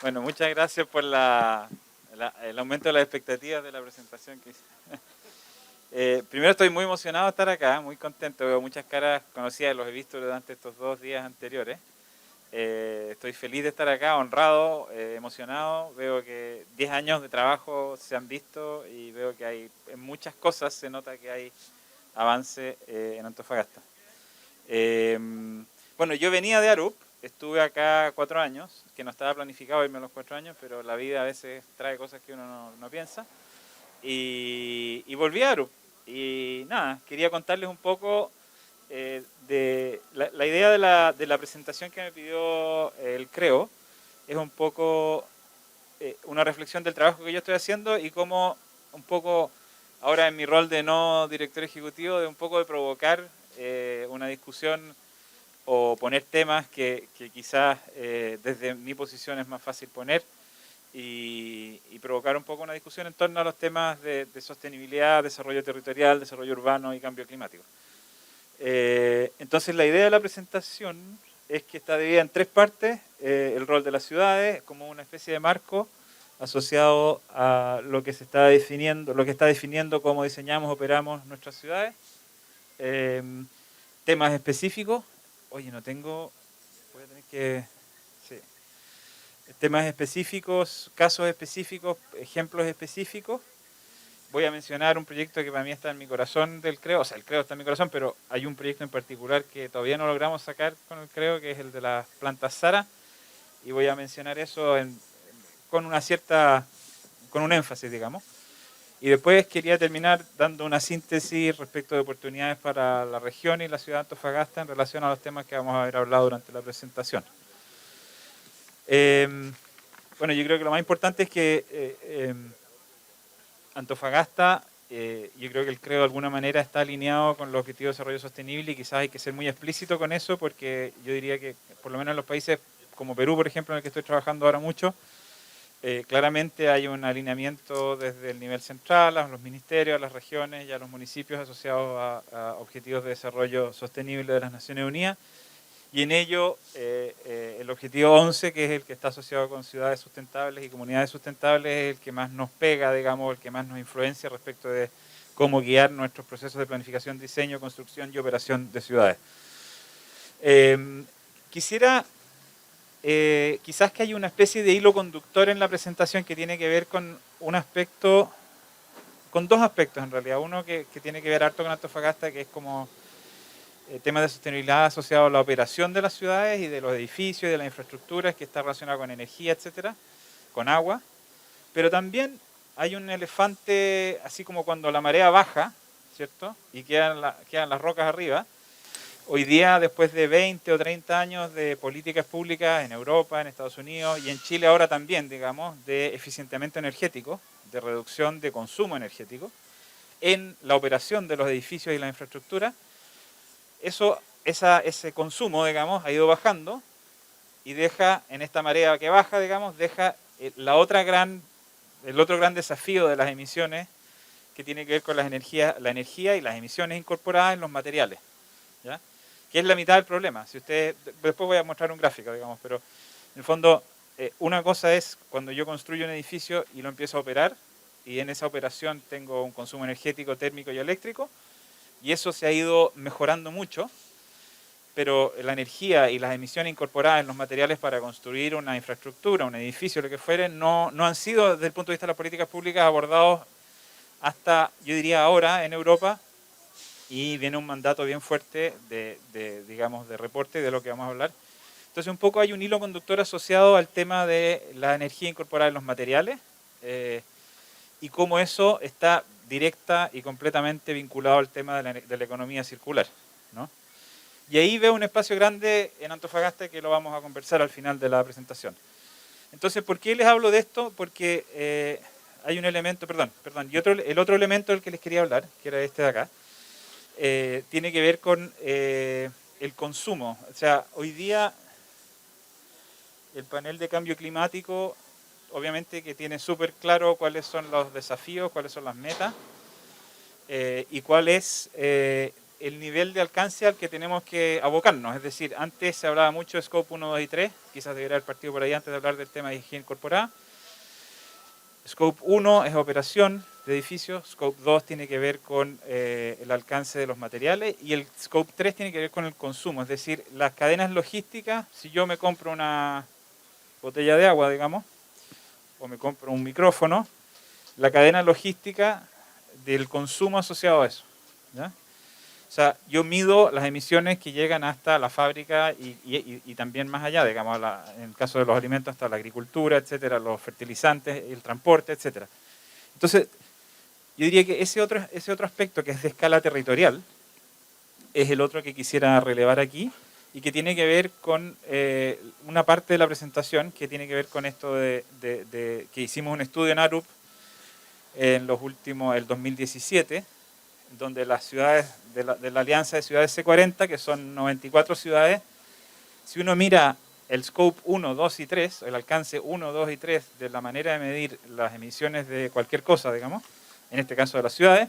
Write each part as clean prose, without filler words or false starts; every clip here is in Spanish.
Bueno, muchas gracias por el aumento de las expectativas de la presentación que hice. Primero estoy muy emocionado de estar acá, muy contento, veo muchas caras conocidas, los he visto durante estos 2 días anteriores. Estoy feliz de estar acá, honrado, emocionado, veo que 10 años de trabajo se han visto y veo que hay en muchas cosas, se nota que hay avance en Antofagasta. Bueno, yo venía de Arup, estuve acá 4 años, que no estaba planificado irme a los 4 años, pero la vida a veces trae cosas que uno no piensa. Y volví a Arup. Y nada, quería contarles un poco de la idea de la presentación que me pidió el CREO. Es un poco una reflexión del trabajo que yo estoy haciendo y cómo un poco, ahora en mi rol de no director ejecutivo, de un poco de provocar una discusión o poner temas que quizás desde mi posición es más fácil poner y provocar un poco una discusión en torno a los temas de sostenibilidad, desarrollo territorial, desarrollo urbano y cambio climático. Entonces la idea de la presentación es que está dividida en 3 partes, el rol de las ciudades como una especie de marco asociado a lo que se está definiendo, lo que está definiendo cómo diseñamos, operamos nuestras ciudades, temas específicos. Oye, no tengo, voy a tener que, sí. Temas específicos, casos específicos, ejemplos específicos. Voy a mencionar un proyecto que para mí está en mi corazón del CREO, o sea, el CREO está en mi corazón, pero hay un proyecto en particular que todavía no logramos sacar con el CREO, que es el de las plantas Sara, y voy a mencionar eso con una cierta, con un énfasis, digamos. Y después quería terminar dando una síntesis respecto de oportunidades para la región y la ciudad de Antofagasta en relación a los temas que vamos a haber hablado durante la presentación. Bueno, yo creo que lo más importante es que Antofagasta, yo creo que el CREO de alguna manera está alineado con los objetivos de desarrollo sostenible y quizás hay que ser muy explícito con eso porque yo diría que por lo menos en los países como Perú, por ejemplo, en el que estoy trabajando ahora mucho, claramente hay un alineamiento desde el nivel central a los ministerios, a las regiones y a los municipios asociados a objetivos de desarrollo sostenible de las Naciones Unidas. Y en ello, el objetivo 11, que es el que está asociado con ciudades sustentables y comunidades sustentables, es el que más nos pega, digamos, el que más nos influencia respecto de cómo guiar nuestros procesos de planificación, diseño, construcción y operación de ciudades. Quisiera, quizás que hay una especie de hilo conductor en la presentación que tiene que ver con un aspecto, con 2 aspectos en realidad. Uno que tiene que ver harto con Antofagasta, que es como temas de sostenibilidad asociados a la operación de las ciudades y de los edificios y de las infraestructuras, que está relacionado con energía, etcétera, con agua. Pero también hay un elefante, así como cuando la marea baja, ¿cierto? Y quedan las rocas arriba. Hoy día, después de 20 o 30 años de políticas públicas en Europa, en Estados Unidos y en Chile ahora también, digamos, de eficientamiento energético, de reducción de consumo energético, en la operación de los edificios y la infraestructura, ese consumo, digamos, ha ido bajando y deja, en esta marea que baja, digamos, deja el otro gran desafío de las emisiones que tiene que ver con la energía y las emisiones incorporadas en los materiales, ¿ya? Que es la mitad del problema. Si ustedes, después voy a mostrar un gráfico, digamos, pero en el fondo, una cosa es cuando yo construyo un edificio y lo empiezo a operar, y en esa operación tengo un consumo energético, térmico y eléctrico, y eso se ha ido mejorando mucho, pero la energía y las emisiones incorporadas en los materiales para construir una infraestructura, un edificio, lo que fuere, no han sido, desde el punto de vista de las políticas públicas, abordados hasta, yo diría ahora, en Europa, y viene un mandato bien fuerte digamos, de reporte de lo que vamos a hablar. Entonces, un poco hay un hilo conductor asociado al tema de la energía incorporada en los materiales y cómo eso está directa y completamente vinculado al tema de la economía circular, ¿no? Y ahí veo un espacio grande en Antofagasta que lo vamos a conversar al final de la presentación. Entonces, ¿por qué les hablo de esto? Porque hay un elemento, y el otro elemento del que les quería hablar, que era este de acá, tiene que ver con el consumo. O sea, hoy día el panel de cambio climático, obviamente que tiene súper claro cuáles son los desafíos, cuáles son las metas y cuál es el nivel de alcance al que tenemos que abocarnos. Es decir, antes se hablaba mucho de Scope 1, 2 y 3, quizás debería haber partido por ahí antes de hablar del tema de higiene corporal. Scope 1 es operación de edificios, Scope 2 tiene que ver con el alcance de los materiales y el Scope 3 tiene que ver con el consumo, es decir, las cadenas logísticas. Si yo me compro una botella de agua, digamos, o me compro un micrófono, la cadena logística del consumo asociado a eso, ¿ya? O sea, yo mido las emisiones que llegan hasta la fábrica y también más allá, digamos, en el caso de los alimentos, hasta la agricultura, etcétera, los fertilizantes, el transporte, etcétera. Entonces, yo diría que ese otro aspecto que es de escala territorial es el otro que quisiera relevar aquí y que tiene que ver con una parte de la presentación que tiene que ver con esto de que hicimos un estudio en ARUP en los últimos, el 2017, donde las ciudades de la Alianza de Ciudades C40, que son 94 ciudades, si uno mira el Scope 1, 2 y 3, el alcance 1, 2 y 3 de la manera de medir las emisiones de cualquier cosa, digamos, en este caso de las ciudades,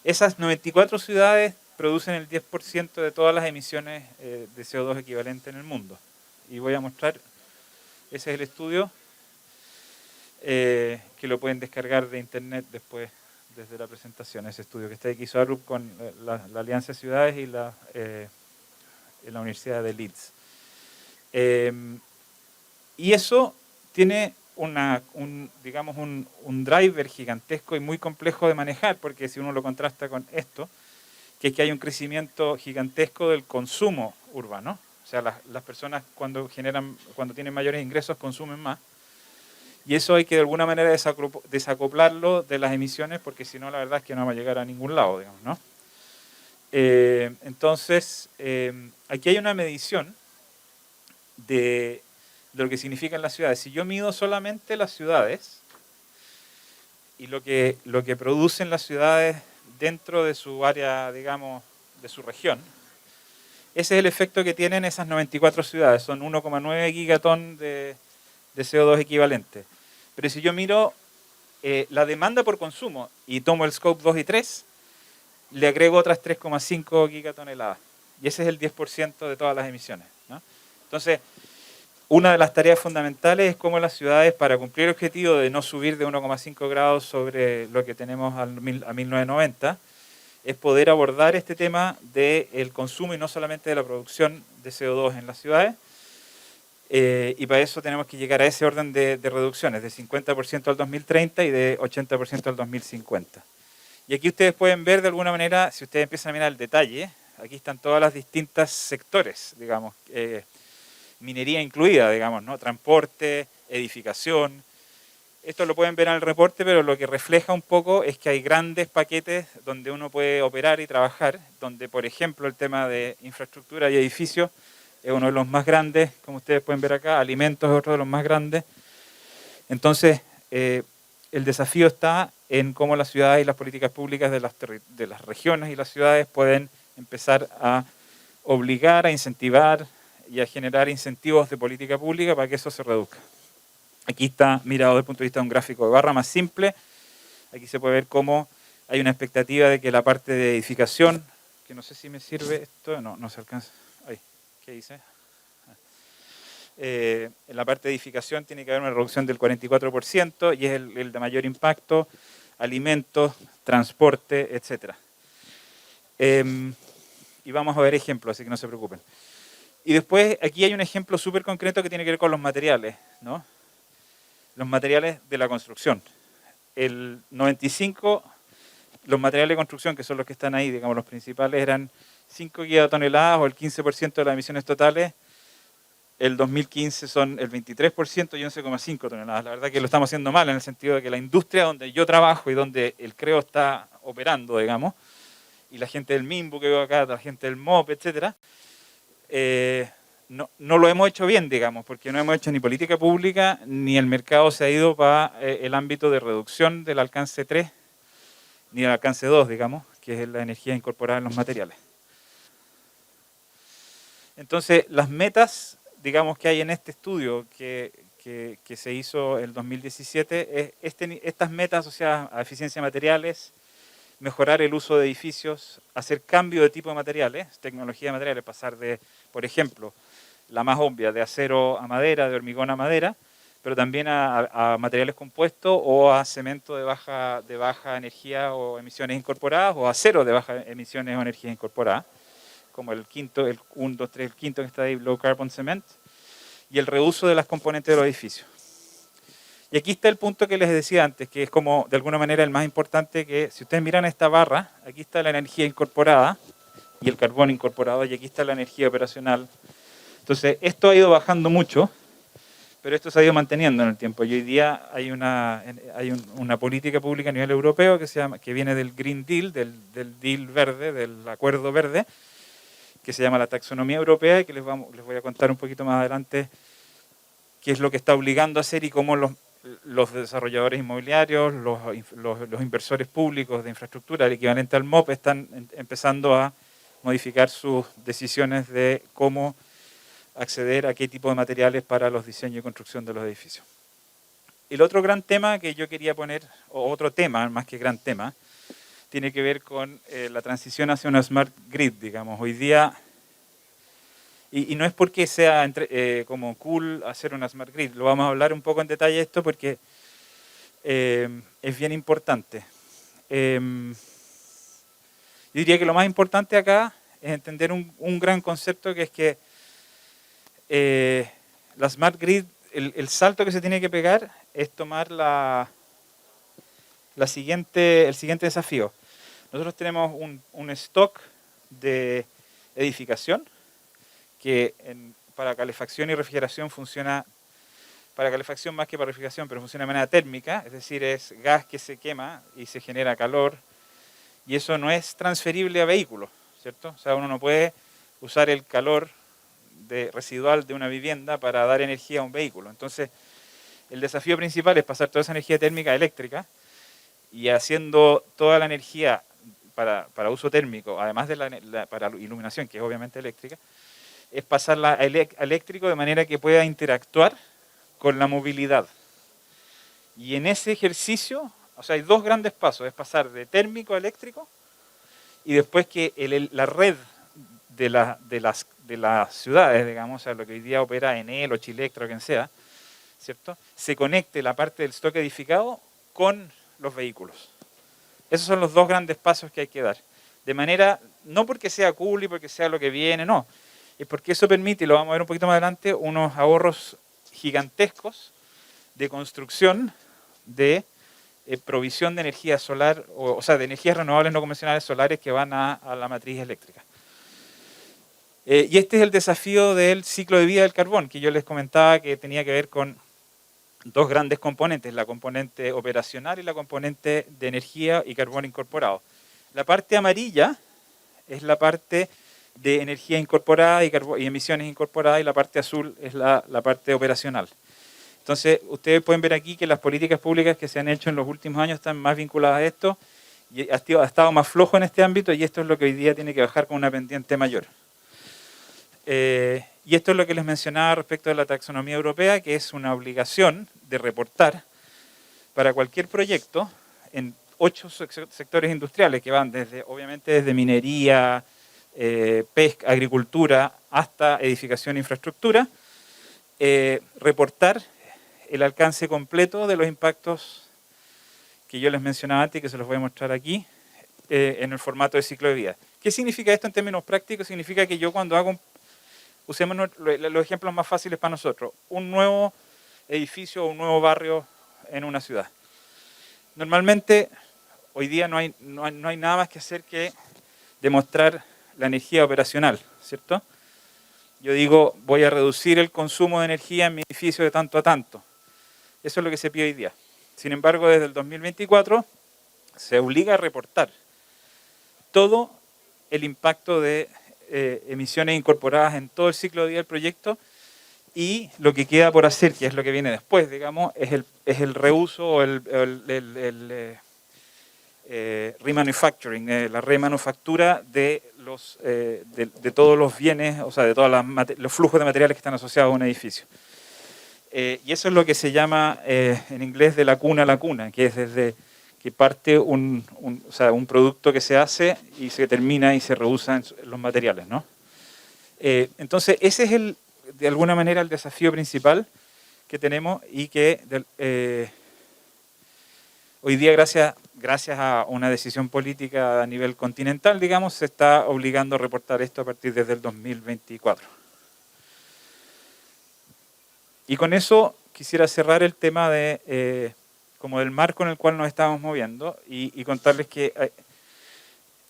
esas 94 ciudades producen el 10% de todas las emisiones de CO2 equivalente en el mundo. Y voy a mostrar, ese es el estudio, que lo pueden descargar de internet después, desde la presentación, ese estudio que está aquí, hizo ARUP con la Alianza de Ciudades y la Universidad de Leeds. Y eso tiene digamos un driver gigantesco y muy complejo de manejar, porque si uno lo contrasta con esto, que es que hay un crecimiento gigantesco del consumo urbano, o sea, las personas cuando tienen mayores ingresos consumen más, y eso hay que de alguna manera desacoplarlo de las emisiones, porque si no la verdad es que no vamos a llegar a ningún lado, digamos, ¿no? Entonces, aquí hay una medición de lo que significan las ciudades. Si yo mido solamente las ciudades y lo que producen las ciudades dentro de su área, digamos, de su región, ese es el efecto que tienen esas 94 ciudades. Son 1,9 gigatón de CO2 equivalente. Pero si yo miro la demanda por consumo y tomo el Scope 2 y 3, le agrego otras 3,5 gigatoneladas. Y ese es el 10% de todas las emisiones, ¿no? Entonces, una de las tareas fundamentales es cómo las ciudades, para cumplir el objetivo de no subir de 1,5 grados sobre lo que tenemos a 1990, es poder abordar este tema del consumo y no solamente de la producción de CO2 en las ciudades. Y para eso tenemos que llegar a ese orden de reducciones, de 50% al 2030 y de 80% al 2050. Y aquí ustedes pueden ver de alguna manera, si ustedes empiezan a mirar el detalle, aquí están todas las distintas sectores, digamos, minería incluida, digamos, ¿no? Transporte, edificación. Esto lo pueden ver en el reporte, pero lo que refleja un poco es que hay grandes paquetes donde uno puede operar y trabajar, donde, por ejemplo, el tema de infraestructura y edificios es uno de los más grandes, como ustedes pueden ver acá, alimentos es otro de los más grandes. Entonces, el desafío está en cómo las ciudades y las políticas públicas de las regiones y las ciudades pueden empezar a obligar, a incentivar y a generar incentivos de política pública para que eso se reduzca. Aquí está mirado desde el punto de vista de un gráfico de barra más simple. Aquí se puede ver cómo hay una expectativa de que la parte de edificación, que no sé si me sirve esto, no se alcanza. Ahí, ¿qué dice? En la parte de edificación tiene que haber una reducción del 44% y es el de mayor impacto, alimentos, transporte, etc. Y vamos a ver ejemplos, así que no se preocupen. Y después aquí hay un ejemplo súper concreto que tiene que ver con los materiales, ¿no? Los materiales de la construcción. El 95, los materiales de construcción, que son los que están ahí, digamos, los principales, eran 5 gigatoneladas o el 15% de las emisiones totales. El 2015 son el 23% y 11,5 toneladas. La verdad que lo estamos haciendo mal en el sentido de que la industria donde yo trabajo y donde el CREO está operando, digamos, y la gente del MIMBU que veo acá, la gente del MOP, etcétera, no lo hemos hecho bien, digamos, porque no hemos hecho ni política pública, ni el mercado se ha ido para el ámbito de reducción del alcance 3, ni del alcance 2, digamos, que es la energía incorporada en los materiales. Entonces, las metas, digamos, que hay en este estudio que se hizo en el 2017, estas metas asociadas a eficiencia de materiales, mejorar el uso de edificios, hacer cambio de tipo de materiales, tecnología de materiales, pasar de, por ejemplo, la más obvia, de acero a madera, de hormigón a madera, pero también a materiales compuestos o a cemento de baja energía o emisiones incorporadas, o acero de baja emisiones o energías incorporadas, como el quinto, el 1, 2, 3, el quinto que está ahí, low carbon cement, y el reuso de las componentes de los edificios. Y aquí está el punto que les decía antes, que es como de alguna manera el más importante, que si ustedes miran esta barra, aquí está la energía incorporada y el carbón incorporado, y aquí está la energía operacional. Entonces, esto ha ido bajando mucho, pero esto se ha ido manteniendo en el tiempo. Y hoy día hay una política pública a nivel europeo que viene del Green Deal, del deal verde, del acuerdo verde, que se llama la taxonomía europea, y que les voy a contar un poquito más adelante qué es lo que está obligando a hacer y cómo los desarrolladores inmobiliarios, los inversores públicos de infraestructura, el equivalente al MOP, están empezando a modificar sus decisiones de cómo acceder a qué tipo de materiales para los diseños y construcción de los edificios. El otro gran tema que yo quería poner, o otro tema, más que gran tema, tiene que ver con la transición hacia una smart grid, digamos. Hoy día, y no es porque sea como cool hacer una smart grid, lo vamos a hablar un poco en detalle esto porque es bien importante. Yo diría que lo más importante acá es entender un gran concepto, que es que la smart grid, el salto que se tiene que pegar es tomar el siguiente desafío. Nosotros tenemos un stock de edificación que para calefacción y refrigeración funciona, para calefacción más que para refrigeración, pero funciona de manera térmica, es decir, es gas que se quema y se genera calor, y eso no es transferible a vehículos, ¿cierto? O sea, uno no puede usar el calor residual de una vivienda para dar energía a un vehículo. Entonces, el desafío principal es pasar toda esa energía térmica a eléctrica, y haciendo toda la energía para uso térmico, además de para iluminación, que es obviamente eléctrica, es pasarla a eléctrico de manera que pueda interactuar con la movilidad. Y en ese ejercicio, o sea, hay dos grandes pasos, es pasar de térmico a eléctrico, y después que la red de las ciudades, digamos, o sea, lo que hoy día opera Enel o Chilectra o quien sea, ¿cierto?, se conecte la parte del stock edificado con los vehículos. Esos son los dos grandes pasos que hay que dar. De manera, no porque sea cool y porque sea lo que viene, no. Es porque eso permite, y lo vamos a ver un poquito más adelante, unos ahorros gigantescos de construcción, de provisión de energía solar, o sea, de energías renovables no convencionales solares que van a la matriz eléctrica. Y este es el desafío del ciclo de vida del carbón, que yo les comentaba que tenía que ver con dos grandes componentes, la componente operacional y la componente de energía y carbón incorporado. La parte amarilla es la parte de energía incorporada y emisiones incorporadas, y la parte azul es la parte operacional. Entonces, ustedes pueden ver aquí que las políticas públicas que se han hecho en los últimos años están más vinculadas a esto, y ha estado más flojo en este ámbito, y esto es lo que hoy día tiene que bajar con una pendiente mayor. Y esto es lo que les mencionaba respecto de la taxonomía europea, que es una obligación de reportar para cualquier proyecto en 8 sectores industriales que van obviamente desde minería, pesca, agricultura, hasta edificación e infraestructura, reportar el alcance completo de los impactos que yo les mencionaba antes y que se los voy a mostrar aquí en el formato de ciclo de vida. ¿Qué significa esto en términos prácticos? Significa que yo cuando usemos los ejemplos más fáciles para nosotros, un nuevo edificio o un nuevo barrio en una ciudad. Normalmente, hoy día no hay nada más que hacer que demostrar la energía operacional, ¿cierto? Yo digo, voy a reducir el consumo de energía en mi edificio de tanto a tanto. Eso es lo que se pide hoy día. Sin embargo, desde el 2024 se obliga a reportar todo el impacto de emisiones incorporadas en todo el ciclo de vida del proyecto, y lo que queda por hacer, que es lo que viene después, digamos, es el reuso o el remanufacturing, la remanufactura de todos los bienes, o sea, de todos los flujos de materiales que están asociados a un edificio. Y eso es lo que se llama en inglés de la cuna a la cuna, que es desde que parte o sea, un producto que se hace y se termina y se reusa en los materiales, ¿no? Entonces, ese es de alguna manera el desafío principal que tenemos y que hoy día, gracias a una decisión política a nivel continental, digamos, se está obligando a reportar esto a partir desde el 2024. Y con eso quisiera cerrar el tema de como del marco en el cual nos estamos moviendo y contarles que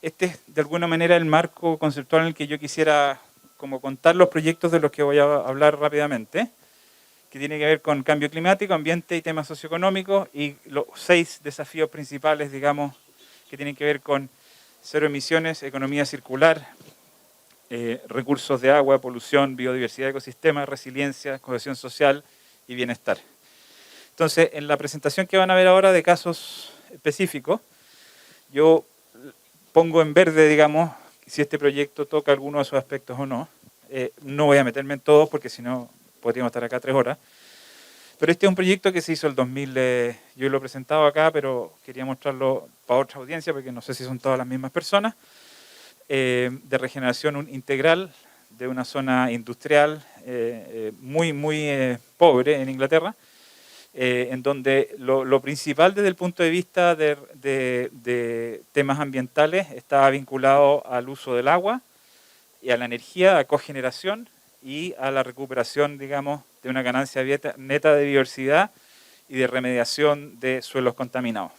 este es de alguna manera el marco conceptual en el que yo quisiera como contar los proyectos de los que voy a hablar rápidamente, que tiene que ver con cambio climático, ambiente y temas socioeconómicos, y los 6 desafíos principales, digamos, que tienen que ver con cero emisiones, economía circular, recursos de agua, polución, biodiversidad, ecosistema, resiliencia, cohesión social y bienestar. Entonces, en la presentación que van a ver ahora de casos específicos, yo pongo en verde, digamos, si este proyecto toca alguno de esos aspectos o no. No voy a meterme en todos porque si no podríamos estar acá 3 horas. Pero este es un proyecto que se hizo el 2000, yo lo he presentado acá, pero quería mostrarlo para otra audiencia porque no sé si son todas las mismas personas, de regeneración integral de una zona industrial muy pobre en Inglaterra, en donde lo principal desde el punto de vista de temas ambientales estaba vinculado al uso del agua y a la energía, a cogeneración y a la recuperación, digamos, de una ganancia neta de biodiversidad y de remediación de suelos contaminados.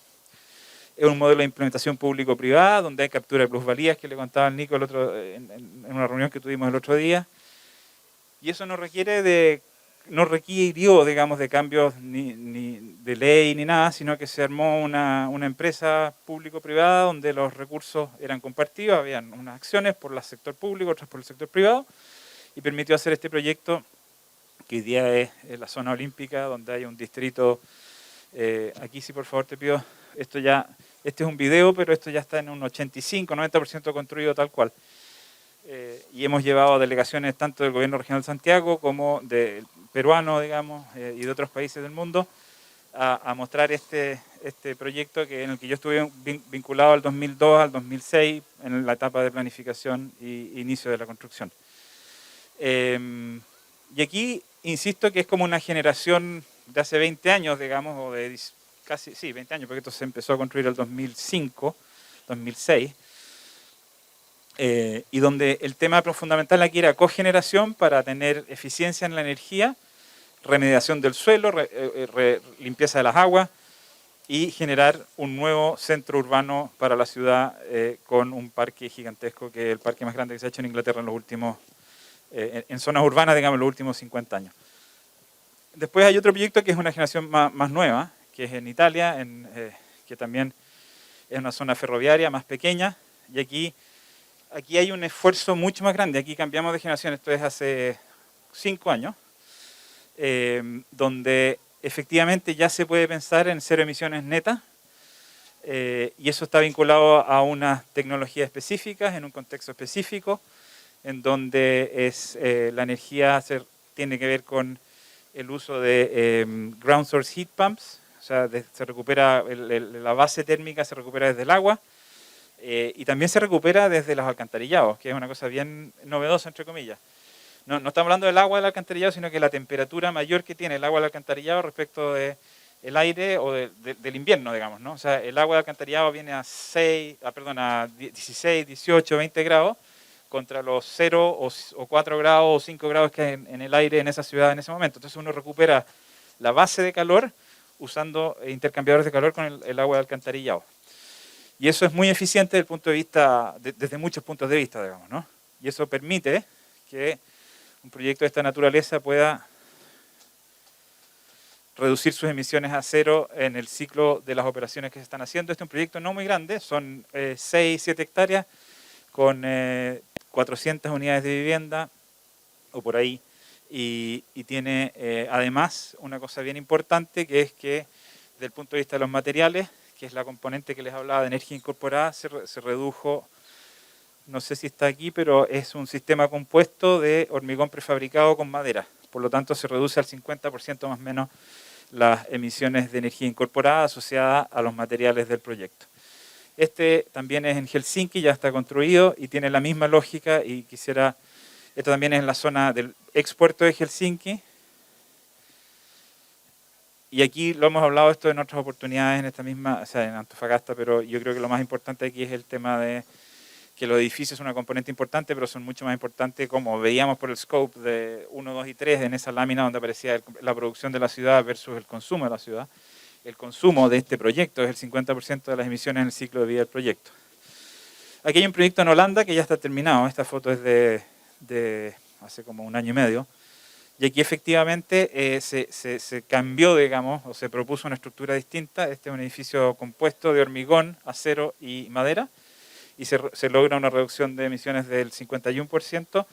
Es un modelo de implementación público-privada, donde hay captura de plusvalías, que le contaba al Nico en una reunión que tuvimos el otro día. Y eso no requirió, digamos, de cambios ni de ley ni nada, sino que se armó una empresa público-privada donde los recursos eran compartidos, habían unas acciones por el sector público, otras por el sector privado, y permitió hacer este proyecto que hoy día es la zona olímpica, donde hay un distrito, aquí sí por favor te pido, este es un video, pero esto ya está en un 85-90% construido tal cual. Y hemos llevado delegaciones tanto del Gobierno Regional de Santiago como del peruano, digamos, y de otros países del mundo, a mostrar este proyecto en el que yo estuve vinculado al 2002 al 2006 en la etapa de planificación e inicio de la construcción. Y aquí insisto que es como una generación de hace 20 años, digamos, o de casi, sí, 20 años, porque esto se empezó a construir en el 2005, 2006, y donde el tema fundamental aquí era cogeneración para tener eficiencia en la energía, remediación del suelo, limpieza de las aguas y generar un nuevo centro urbano para la ciudad con un parque gigantesco, que es el parque más grande que se ha hecho en Inglaterra en los últimos, en zonas urbanas, digamos, en los últimos 50 años. Después hay otro proyecto que es una generación más nueva, que es en Italia, que también es una zona ferroviaria más pequeña, y aquí hay un esfuerzo mucho más grande. Aquí cambiamos de generación, esto es hace 5 años, donde efectivamente ya se puede pensar en cero emisiones netas, y eso está vinculado a unas tecnologías específicas, en un contexto específico, en donde la energía tiene que ver con el uso de ground source heat pumps, o sea, se recupera la base térmica, se recupera desde el agua, y también se recupera desde los alcantarillados, que es una cosa bien novedosa, entre comillas. No estamos hablando del agua del alcantarillado, sino que la temperatura mayor que tiene el agua del alcantarillado respecto del aire o del invierno, digamos, ¿no? O sea, el agua del alcantarillado viene a 16, 18, 20 grados, contra los 0 o 4 grados o 5 grados que hay en el aire en esa ciudad en ese momento. Entonces uno recupera la base de calor usando intercambiadores de calor con el agua de alcantarillado. Y eso es muy eficiente desde el punto de vista, desde muchos puntos de vista, digamos, ¿no? Y eso permite que un proyecto de esta naturaleza pueda reducir sus emisiones a cero en el ciclo de las operaciones que se están haciendo. Este es un proyecto no muy grande, son 6, 7 hectáreas con 400 unidades de vivienda o por ahí, y tiene además una cosa bien importante, que es que desde el punto de vista de los materiales, que es la componente que les hablaba de energía incorporada, se redujo, no sé si está aquí, pero es un sistema compuesto de hormigón prefabricado con madera. Por lo tanto, se reduce al 50% más o menos las emisiones de energía incorporada asociadas a los materiales del proyecto. Este también es en Helsinki, ya está construido y tiene la misma lógica y quisiera... Esto también es en la zona del expuerto de Helsinki. Y aquí lo hemos hablado esto en otras oportunidades en esta misma, o sea, en Antofagasta, pero yo creo que lo más importante aquí es el tema de que los edificios son una componente importante, pero son mucho más importantes, como veíamos por el scope de 1, 2 y 3 en esa lámina donde aparecía la producción de la ciudad versus el consumo de la ciudad. El consumo de este proyecto es el 50% de las emisiones en el ciclo de vida del proyecto. Aquí hay un proyecto en Holanda que ya está terminado. Esta foto es de hace como 1 año y medio. Y aquí efectivamente se cambió, digamos, o se propuso una estructura distinta. Este es un edificio compuesto de hormigón, acero y madera. Y se logra una reducción de emisiones del 51%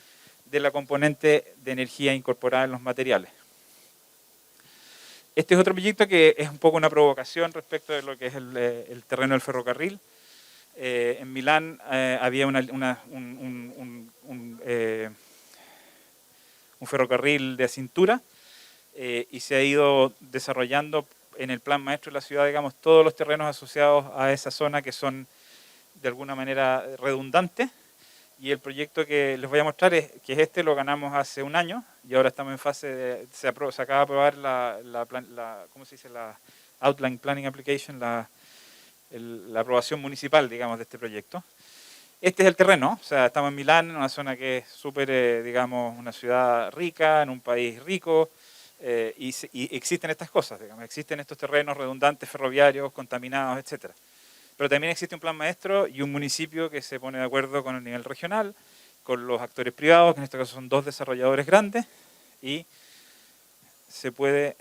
de la componente de energía incorporada en los materiales. Este es otro proyecto que es un poco una provocación respecto de lo que es el terreno del ferrocarril. En Milán había un ferrocarril de cintura y se ha ido desarrollando en el plan maestro de la ciudad, digamos, todos los terrenos asociados a esa zona que son de alguna manera redundantes. Y el proyecto que les voy a mostrar que es este, lo ganamos hace 1 año y ahora estamos en fase de, se acaba de aprobar ¿cómo se dice? La Outline Planning Application, la aprobación municipal, digamos, de este proyecto. Este es el terreno, o sea, estamos en Milán, en una zona que es súper, digamos, una ciudad rica, en un país rico, y existen estas cosas, digamos, existen estos terrenos redundantes, ferroviarios, contaminados, etcétera. Pero también existe un plan maestro y un municipio que se pone de acuerdo con el nivel regional, con los actores privados, que en este caso son 2 desarrolladores grandes, y se puede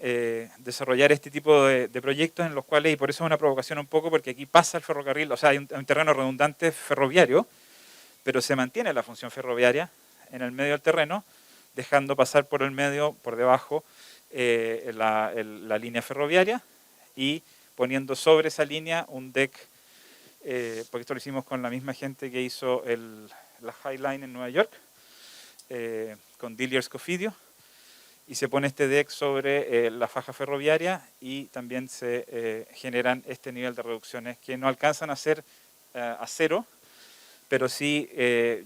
desarrollar este tipo de proyectos en los cuales, y por eso es una provocación un poco, porque aquí pasa el ferrocarril, o sea, hay un terreno redundante ferroviario, pero se mantiene la función ferroviaria en el medio del terreno, dejando pasar por el medio, por debajo, la línea ferroviaria y poniendo sobre esa línea un deck, porque esto lo hicimos con la misma gente que hizo la High Line en Nueva York, con Dilliers Cofidio, y se pone este deck sobre la faja ferroviaria y también se generan este nivel de reducciones que no alcanzan a ser a cero, pero sí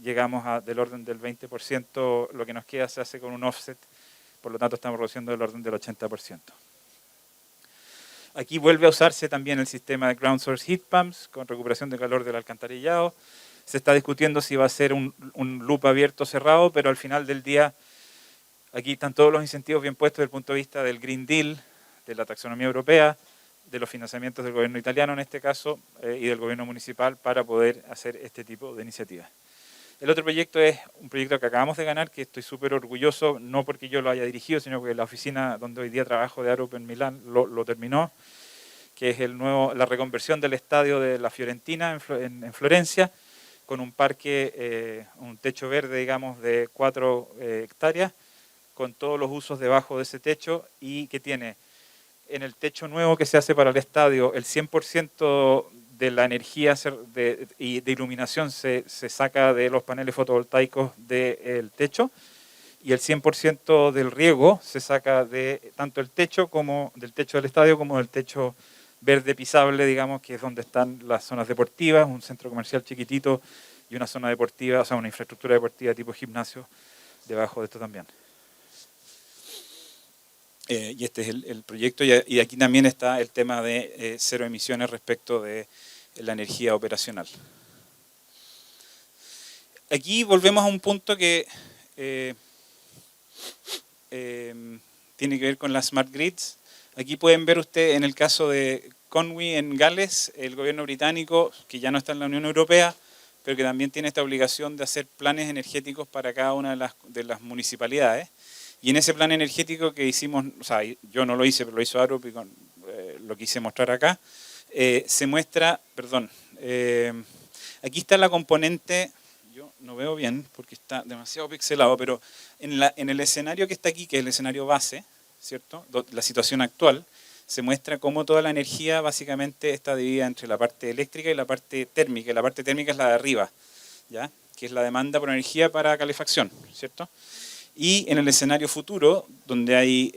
llegamos del orden del 20%, lo que nos queda se hace con un offset, por lo tanto estamos reduciendo del orden del 80%. Aquí vuelve a usarse también el sistema de ground source heat pumps con recuperación de calor del alcantarillado. Se está discutiendo si va a ser un loop abierto o cerrado, pero al final del día aquí están todos los incentivos bien puestos desde el punto de vista del Green Deal, de la taxonomía europea, de los financiamientos del gobierno italiano en este caso y del gobierno municipal para poder hacer este tipo de iniciativas. El otro proyecto es un proyecto que acabamos de ganar, que estoy súper orgulloso, no porque yo lo haya dirigido, sino porque la oficina donde hoy día trabajo de Arup en Milán lo terminó, que es la reconversión del estadio de la Fiorentina en Florencia, con un parque, un techo verde, digamos, de 4 hectáreas, con todos los usos debajo de ese techo y que tiene en el techo nuevo que se hace para el estadio el 100% de la energía de iluminación se saca de los paneles fotovoltaicos del techo y el 100% del riego se saca de tanto el techo como del techo del estadio como del techo verde pisable, digamos, que es donde están las zonas deportivas, un centro comercial chiquitito y una zona deportiva, o sea, una infraestructura deportiva tipo gimnasio debajo de esto también. Y este es el proyecto y aquí también está el tema de cero emisiones respecto de la energía operacional. Aquí volvemos a un punto que tiene que ver con las smart grids. Aquí pueden ver ustedes en el caso de Conwy en Gales, el gobierno británico, que ya no está en la Unión Europea, pero que también tiene esta obligación de hacer planes energéticos para cada una de las municipalidades. Y en ese plan energético que hicimos, o sea, yo no lo hice, pero lo hizo Arup y lo quise mostrar acá, se muestra, aquí está la componente, yo no veo bien porque está demasiado pixelado, pero en el escenario que está aquí, que es el escenario base, ¿cierto? La situación actual, se muestra cómo toda la energía básicamente está dividida entre la parte eléctrica y la parte térmica. Y la parte térmica es la de arriba, ¿ya? Que es la demanda por energía para calefacción, ¿cierto? Y en el escenario futuro, donde hay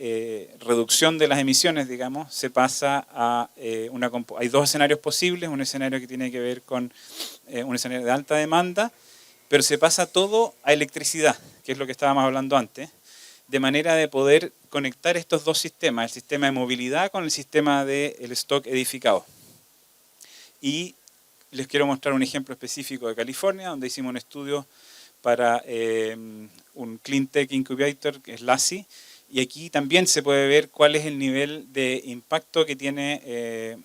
reducción de las emisiones, digamos, se pasa a hay dos escenarios posibles, un escenario que tiene que ver con un escenario de alta demanda, pero se pasa todo a electricidad, que es lo que estábamos hablando antes, de manera de poder conectar estos dos sistemas, el sistema de movilidad con el sistema del stock edificado. Y les quiero mostrar un ejemplo específico de California, donde hicimos un estudio para un Clean Tech Incubator, que es LACI, y aquí también se puede ver cuál es el nivel de impacto que tiene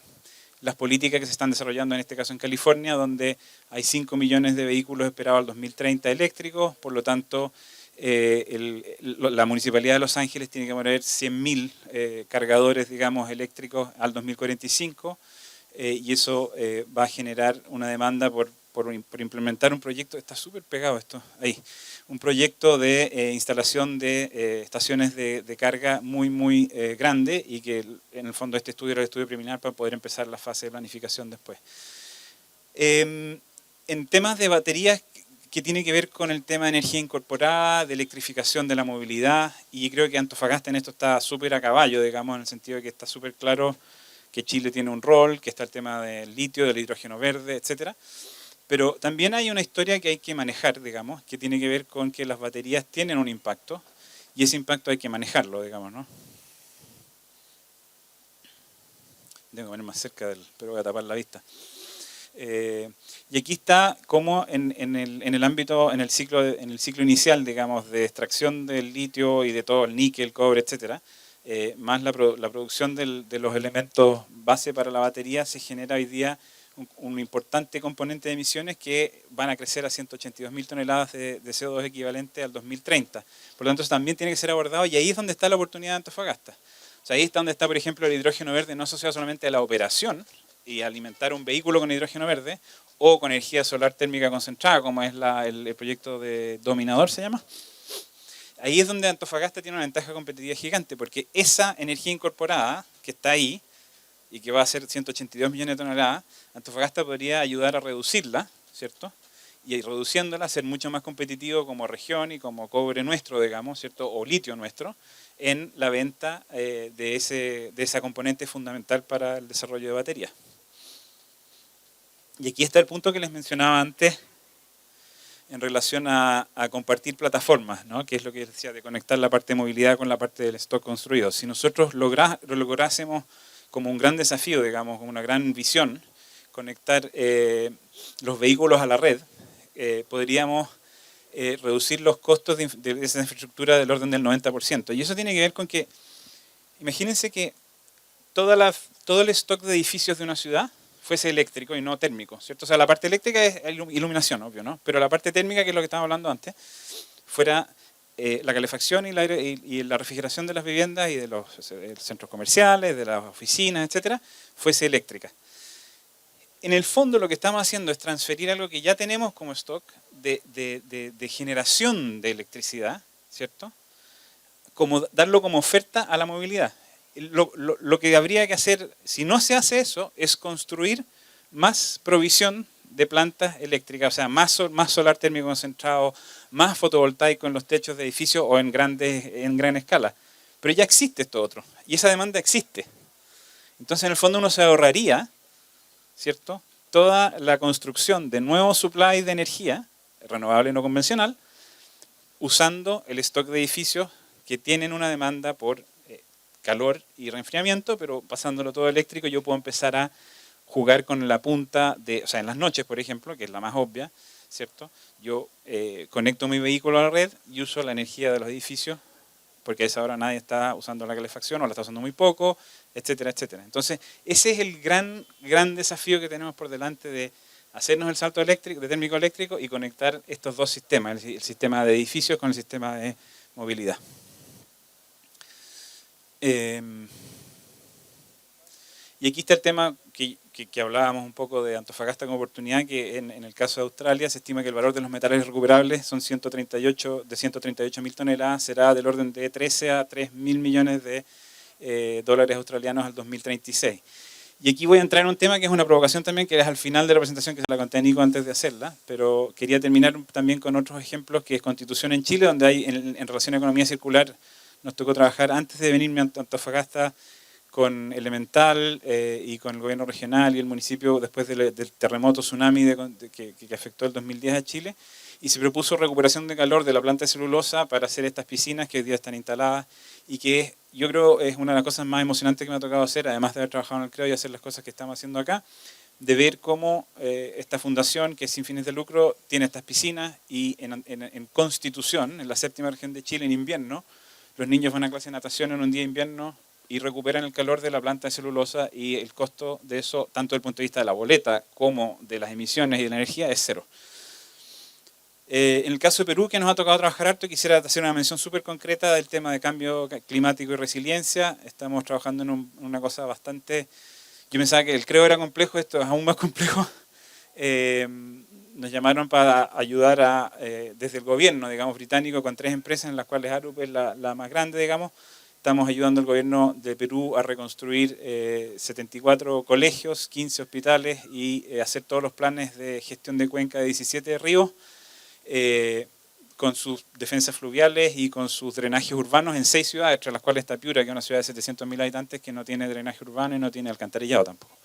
las políticas que se están desarrollando, en este caso en California, donde hay 5 millones de vehículos esperados al 2030 eléctricos, por lo tanto, la Municipalidad de Los Ángeles tiene que poner 100.000 cargadores, digamos, eléctricos al 2045, y eso va a generar una demanda por implementar un proyecto. Está súper pegado esto, ahí, un proyecto de instalación de estaciones de carga muy grande, y que en el fondo este estudio era el estudio preliminar para poder empezar la fase de planificación después. En temas de baterías, que tiene que ver con el tema de energía incorporada, de electrificación de la movilidad, y creo que Antofagasta en esto está súper a caballo, digamos, en el sentido de que está súper claro que Chile tiene un rol, que está el tema del litio, del hidrógeno verde, etcétera. Pero también hay una historia que hay que manejar, digamos, que tiene que ver con que las baterías tienen un impacto, y ese impacto hay que manejarlo, digamos, ¿no? Tengo que poner más cerca pero voy a tapar la vista. Y aquí está cómo en el ámbito, en el ciclo inicial, digamos, de extracción del litio y de todo el níquel, cobre, etcétera, más la producción de los elementos base para la batería, se genera hoy día un importante componente de emisiones que van a crecer a 182.000 toneladas de CO2 equivalente al 2030. Por lo tanto, eso también tiene que ser abordado, y ahí es donde está la oportunidad de Antofagasta. O sea, ahí está donde está, por ejemplo, el hidrógeno verde, no asociado solamente a la operación y alimentar un vehículo con hidrógeno verde, o con energía solar térmica concentrada, como es el proyecto de Dominador, se llama. Ahí es donde Antofagasta tiene una ventaja competitiva gigante, porque esa energía incorporada que está ahí, y que va a ser 182 millones de toneladas, Antofagasta podría ayudar a reducirla, ¿cierto? Y reduciéndola, ser mucho más competitivo como región y como cobre nuestro, digamos, ¿cierto? O litio nuestro, en la venta de esa componente fundamental para el desarrollo de baterías. Y aquí está el punto que les mencionaba antes en relación a compartir plataformas, ¿no? Que es lo que decía, de conectar la parte de movilidad con la parte del stock construido. Si nosotros lo lográsemos como un gran desafío, digamos, como una gran visión, conectar los vehículos a la red, podríamos reducir los costos de esa infraestructura del orden del 90%. Y eso tiene que ver con que, imagínense que todo el stock de edificios de una ciudad fuese eléctrico y no térmico, ¿cierto? O sea, la parte eléctrica es iluminación, obvio, ¿no? Pero la parte térmica, que es lo que estábamos hablando antes, fuera la calefacción y la refrigeración de las viviendas y de los centros comerciales, de las oficinas, etcétera, fuese eléctrica. En el fondo lo que estamos haciendo es transferir algo que ya tenemos como stock de generación de electricidad, ¿cierto? Darlo como oferta a la movilidad. Lo que habría que hacer, si no se hace eso, es construir más provisión de plantas eléctricas, o sea, más solar térmico concentrado, más fotovoltaico en los techos de edificios o en gran escala. Pero ya existe esto otro, y esa demanda existe. Entonces, en el fondo uno se ahorraría, ¿cierto?, toda la construcción de nuevos supplies de energía, renovable no convencional, usando el stock de edificios que tienen una demanda por calor y reenfriamiento, pero pasándolo todo eléctrico, yo puedo empezar a jugar con la punta o sea, en las noches, por ejemplo, que es la más obvia, ¿cierto? Yo conecto mi vehículo a la red y uso la energía de los edificios, porque a esa hora nadie está usando la calefacción o la está usando muy poco, etcétera, etcétera. Entonces, ese es el gran desafío que tenemos por delante, de hacernos el salto eléctrico, de térmico eléctrico, y conectar estos dos sistemas, el sistema de edificios con el sistema de movilidad. Y aquí está el tema que hablábamos un poco de Antofagasta como oportunidad, que en el caso de Australia se estima que el valor de los metales recuperables son 138.000 toneladas, será del orden de 13 a 3.000 millones de dólares australianos al 2036. Y aquí voy a entrar en un tema que es una provocación también, que es al final de la presentación, que se la conté a Nico antes de hacerla, pero quería terminar también con otros ejemplos, que es Constitución en Chile, donde hay en relación a economía circular, nos tocó trabajar antes de venirme a Antofagasta con Elemental y con el gobierno regional y el municipio después del terremoto tsunami que afectó el 2010 a Chile, y se propuso recuperación de calor de la planta de celulosa para hacer estas piscinas que hoy día están instaladas y que yo creo es una de las cosas más emocionantes que me ha tocado hacer, además de haber trabajado en el CREO y hacer las cosas que estamos haciendo acá, de ver cómo esta fundación, que es sin fines de lucro, tiene estas piscinas y en Constitución, en la séptima región de Chile, en invierno, los niños van a clase de natación en un día de invierno y recuperan el calor de la planta de celulosa, y el costo de eso, tanto desde el punto de vista de la boleta como de las emisiones y de la energía, es cero. En el caso de Perú, que nos ha tocado trabajar harto, quisiera hacer una mención súper concreta del tema de cambio climático y resiliencia. Estamos trabajando en una cosa bastante... Yo pensaba que el CREO era complejo, esto es aún más complejo. Nos llamaron para ayudar desde el gobierno, digamos, británico, con 3 empresas, en las cuales Arup es la más grande, digamos. Estamos ayudando al gobierno de Perú a reconstruir 74 colegios, 15 hospitales y hacer todos los planes de gestión de cuenca de 17 ríos, con sus defensas fluviales y con sus drenajes urbanos en 6 ciudades, entre las cuales está Piura, que es una ciudad de 700.000 habitantes que no tiene drenaje urbano y no tiene alcantarillado tampoco.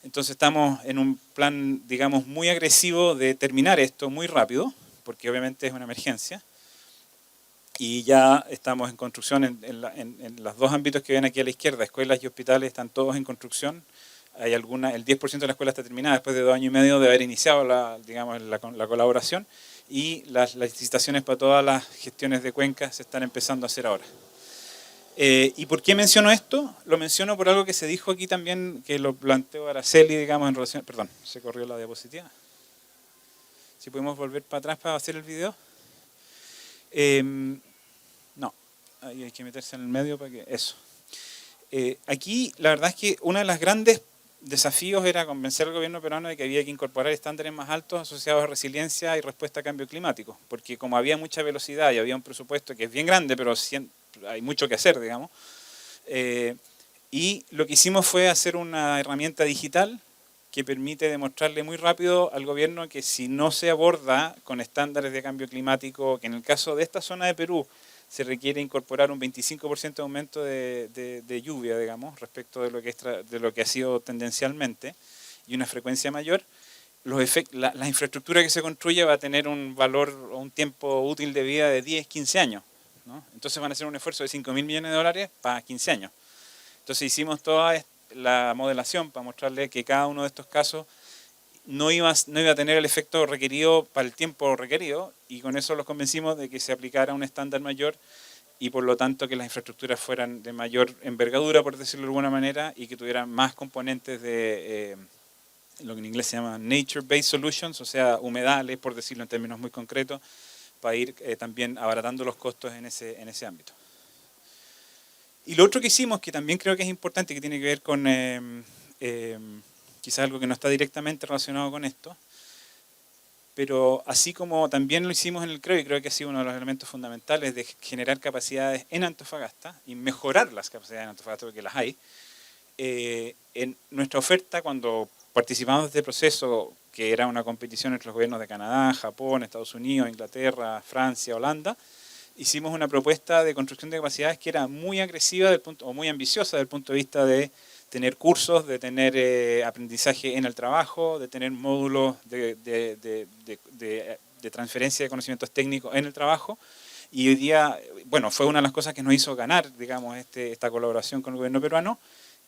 Entonces estamos en un plan, digamos, muy agresivo de terminar esto muy rápido, porque obviamente es una emergencia. Y ya estamos en construcción en los 2 ámbitos que ven aquí a la izquierda, escuelas y hospitales, están todos en construcción. Hay el 10% de la escuela está terminada después de 2 años y medio de haber iniciado la colaboración, y las licitaciones para todas las gestiones de cuencas se están empezando a hacer ahora. ¿Y por qué menciono esto? Lo menciono por algo que se dijo aquí también, que lo planteó Araceli, digamos, en relación... Perdón, se corrió la diapositiva. Si podemos volver para atrás para hacer el video. No, ahí hay que meterse en el medio para que... Eso. Aquí la verdad es que uno de los grandes desafíos era convencer al gobierno peruano de que había que incorporar estándares más altos asociados a resiliencia y respuesta a cambio climático, porque como había mucha velocidad y había un presupuesto que es bien grande, pero hay mucho que hacer, digamos, y lo que hicimos fue hacer una herramienta digital que permite demostrarle muy rápido al gobierno que si no se aborda con estándares de cambio climático, que en el caso de esta zona de Perú se requiere incorporar un 25% de aumento de lluvia, digamos, respecto de lo que ha sido tendencialmente, y una frecuencia mayor, la infraestructura que se construye va a tener un valor o un tiempo útil de vida de 10, 15 años, ¿no? Entonces van a hacer un esfuerzo de 5.000 millones de dólares para 15 años. Entonces hicimos toda la modelación para mostrarle que cada uno de estos casos no iba a tener el efecto requerido para el tiempo requerido, y con eso los convencimos de que se aplicara un estándar mayor y por lo tanto que las infraestructuras fueran de mayor envergadura, por decirlo de alguna manera, y que tuvieran más componentes de lo que en inglés se llama nature-based solutions, o sea, humedales, por decirlo en términos muy concretos, para ir también abaratando los costos en ese ámbito. Y lo otro que hicimos, que también creo que es importante, que tiene que ver con quizás algo que no está directamente relacionado con esto, pero así como también lo hicimos en el CREO, y creo que ha sido uno de los elementos fundamentales de generar capacidades en Antofagasta y mejorar las capacidades en Antofagasta, porque las hay, en nuestra oferta, cuando participamos de este proceso, que era una competición entre los gobiernos de Canadá, Japón, Estados Unidos, Inglaterra, Francia, Holanda, hicimos una propuesta de construcción de capacidades que era muy agresiva o muy ambiciosa desde el punto de vista de tener cursos, de tener aprendizaje en el trabajo, de tener módulos de transferencia de conocimientos técnicos en el trabajo. Y hoy día, bueno, fue una de las cosas que nos hizo ganar, digamos, esta colaboración con el gobierno peruano,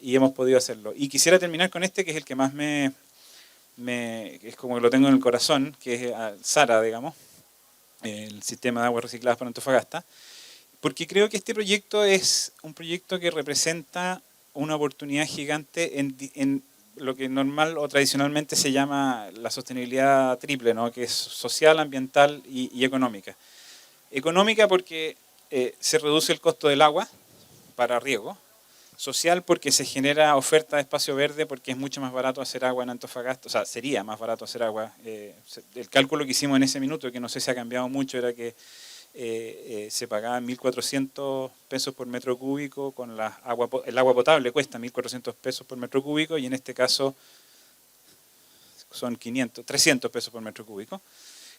y hemos podido hacerlo. Y quisiera terminar con este, que es el que más es como que lo tengo en el corazón, que es SARA, digamos, el sistema de aguas recicladas para Antofagasta, porque creo que este proyecto es un proyecto que representa una oportunidad gigante en lo que normal o tradicionalmente se llama la sostenibilidad triple, ¿no? Que es social, ambiental y económica. Económica porque se reduce el costo del agua para riego. Social porque se genera oferta de espacio verde, porque es mucho más barato hacer agua en Antofagasta, o sea, sería más barato hacer agua. El cálculo que hicimos en ese minuto, que no sé si ha cambiado mucho, era que se pagaban 1.400 pesos por metro cúbico, con el agua potable cuesta 1.400 pesos por metro cúbico y en este caso son 300 pesos por metro cúbico.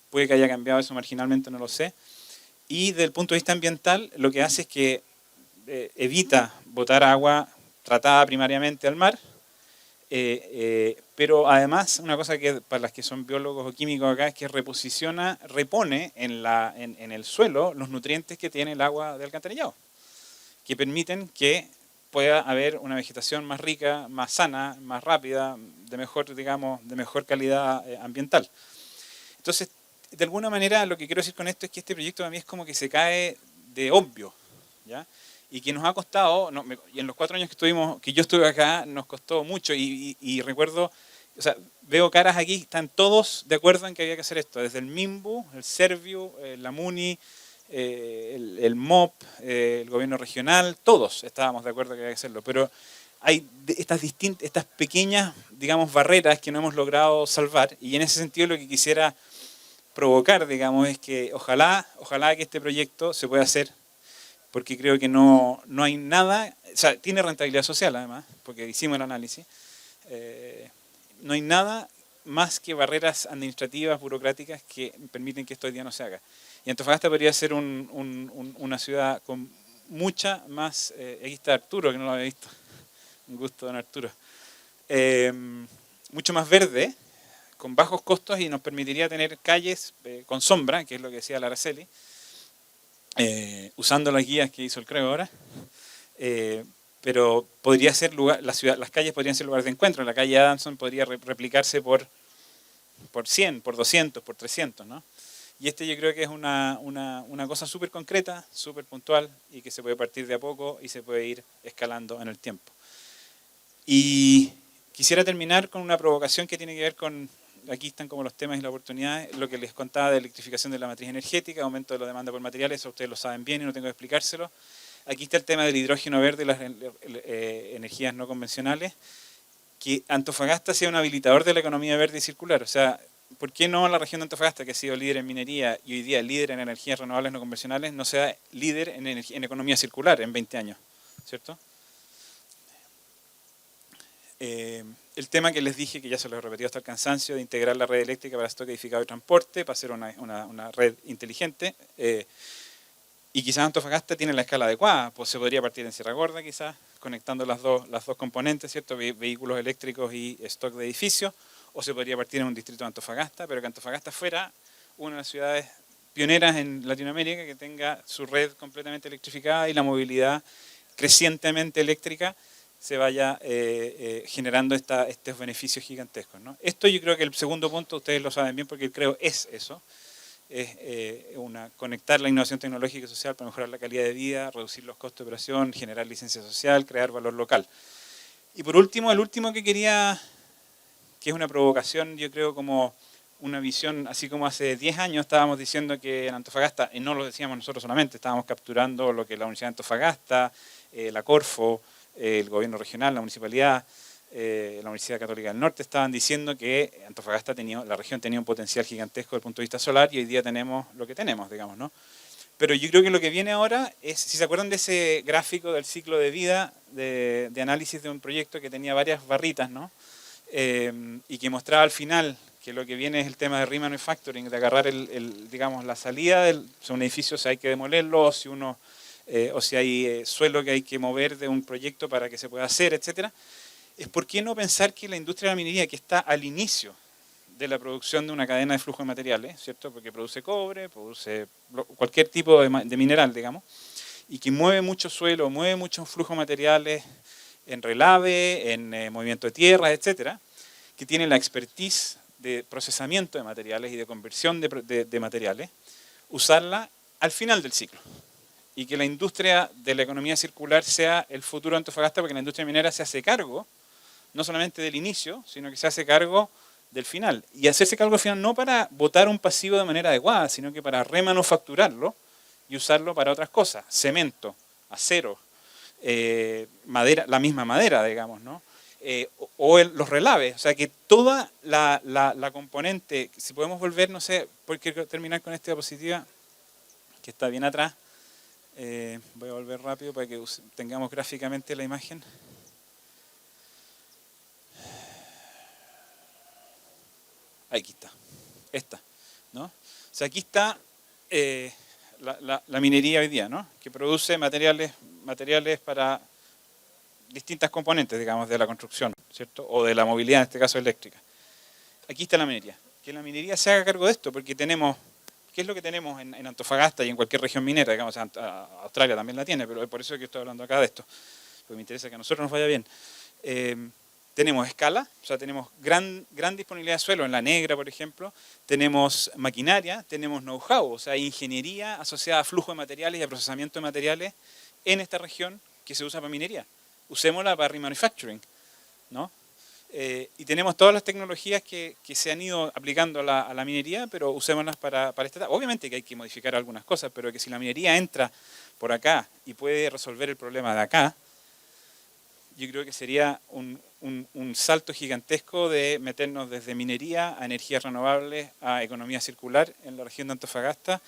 Puede que haya cambiado eso marginalmente, no lo sé. Y desde el punto de vista ambiental, lo que hace es que evita botar agua tratada primariamente al mar, pero además, una cosa que para las que son biólogos o químicos acá, es que repone en el suelo los nutrientes que tiene el agua de alcantarillado, que permiten que pueda haber una vegetación más rica, más sana, más rápida, de mejor calidad ambiental. Entonces, de alguna manera, lo que quiero decir con esto es que este proyecto para mí es como que se cae de obvio, ¿ya? Y que nos ha costado, y en los 4 años que yo estuve acá, nos costó mucho, y recuerdo, o sea, veo caras aquí, están todos de acuerdo en que había que hacer esto, desde el MIMBU, el Serviu, la MUNI, el MOP, el gobierno regional, todos estábamos de acuerdo que había que hacerlo, pero hay estas pequeñas, digamos, barreras que no hemos logrado salvar, y en ese sentido lo que quisiera provocar, digamos, es que ojalá que este proyecto se pueda hacer, porque creo que no hay nada, o sea, tiene rentabilidad social además, porque hicimos el análisis, no hay nada más que barreras administrativas, burocráticas, que permiten que esto hoy día no se haga. Y Antofagasta podría ser una ciudad con mucha más, aquí está Arturo, que no lo había visto, un gusto, don Arturo, mucho más verde, con bajos costos, y nos permitiría tener calles con sombra, que es lo que decía la Araceli, usando las guías que hizo el CREO ahora, pero podría ser las calles podrían ser lugares de encuentro. La calle Adamson podría replicarse por 100, por 200, por 300, ¿no? Y yo creo que es una cosa súper concreta, súper puntual, y que se puede partir de a poco y se puede ir escalando en el tiempo. Y quisiera terminar con una provocación que tiene que ver con, aquí están como los temas y las oportunidades, lo que les contaba de electrificación de la matriz energética, aumento de la demanda por materiales, eso ustedes lo saben bien y no tengo que explicárselo. Aquí está el tema del hidrógeno verde y las energías no convencionales, que Antofagasta sea un habilitador de la economía verde y circular. O sea, ¿por qué no la región de Antofagasta, que ha sido líder en minería y hoy día líder en energías renovables no convencionales, no sea líder en economía circular en 20 años? ¿Cierto? El tema que les dije, que ya se lo he repetido hasta el cansancio, de integrar la red eléctrica para stock edificado y transporte, para hacer una red inteligente. Y quizás Antofagasta tiene la escala adecuada, pues se podría partir en Sierra Gorda quizás, conectando las dos componentes, ¿cierto? Vehículos eléctricos y stock de edificios, o se podría partir en un distrito de Antofagasta, pero que Antofagasta fuera una de las ciudades pioneras en Latinoamérica que tenga su red completamente electrificada y la movilidad crecientemente eléctrica se vaya generando estos beneficios gigantescos, ¿no? Esto yo creo que el segundo punto, ustedes lo saben bien porque creo es eso, es conectar la innovación tecnológica y social para mejorar la calidad de vida, reducir los costos de operación, generar licencia social, crear valor local. Y por último, el último que quería, que es una provocación, yo creo como una visión, así como hace 10 años estábamos diciendo que en Antofagasta, y no lo decíamos nosotros solamente, estábamos capturando lo que la Universidad de Antofagasta, la Corfo, el gobierno regional, la municipalidad, la Universidad Católica del Norte estaban diciendo que Antofagasta la región tenía un potencial gigantesco desde el punto de vista solar y hoy día tenemos lo que tenemos, digamos, ¿no? Pero yo creo que lo que viene ahora es, si se acuerdan de ese gráfico del ciclo de vida de análisis de un proyecto que tenía varias barritas, ¿no? Y que mostraba al final que lo que viene es el tema de remanufacturing, de agarrar digamos, la salida de un edificio, si hay que demolerlo, o si hay suelo que hay que mover de un proyecto para que se pueda hacer, etcétera. Es por qué no pensar que la industria de la minería, que está al inicio de la producción de una cadena de flujo de materiales, ¿cierto? Porque produce cobre, produce cualquier tipo de mineral, digamos, y que mueve mucho suelo, mueve muchos flujos de materiales en relave, en movimiento de tierras, etcétera, que tiene la expertise de procesamiento de materiales y de conversión de materiales, usarla al final del ciclo. Y que la industria de la economía circular sea el futuro de Antofagasta, porque la industria minera se hace cargo no solamente del inicio, sino que se hace cargo del final. Y hacerse cargo del final no para botar un pasivo de manera adecuada, sino que para remanufacturarlo y usarlo para otras cosas. Cemento, acero, madera, la misma madera, digamos, ¿no? Los relaves. O sea, que toda la componente, si podemos volver, no sé, porque quiero terminar con esta diapositiva, que está bien atrás. Voy a volver rápido para que tengamos gráficamente la imagen. Aquí está, esta, ¿no? O sea, aquí está la minería hoy día, ¿no? Que produce materiales para distintas componentes, digamos, de la construcción, ¿cierto? O de la movilidad, en este caso eléctrica. Aquí está la minería. Que la minería se haga cargo de esto, porque tenemos, ¿qué es lo que tenemos en Antofagasta y en cualquier región minera? Digamos, Australia también la tiene, pero es por eso que estoy hablando acá de esto, porque me interesa que a nosotros nos vaya bien. Tenemos escala, o sea, tenemos gran disponibilidad de suelo en La Negra, por ejemplo. Tenemos maquinaria, tenemos know-how, o sea, ingeniería asociada a flujo de materiales y a procesamiento de materiales en esta región que se usa para minería. Usémosla para remanufacturing, ¿no? Y tenemos todas las tecnologías que se han ido aplicando a la minería, pero usémoslas para esta. Obviamente que hay que modificar algunas cosas, pero que si la minería entra por acá y puede resolver el problema de acá, yo creo que sería un salto gigantesco de meternos desde minería a energías renovables, a economía circular en la región de Antofagasta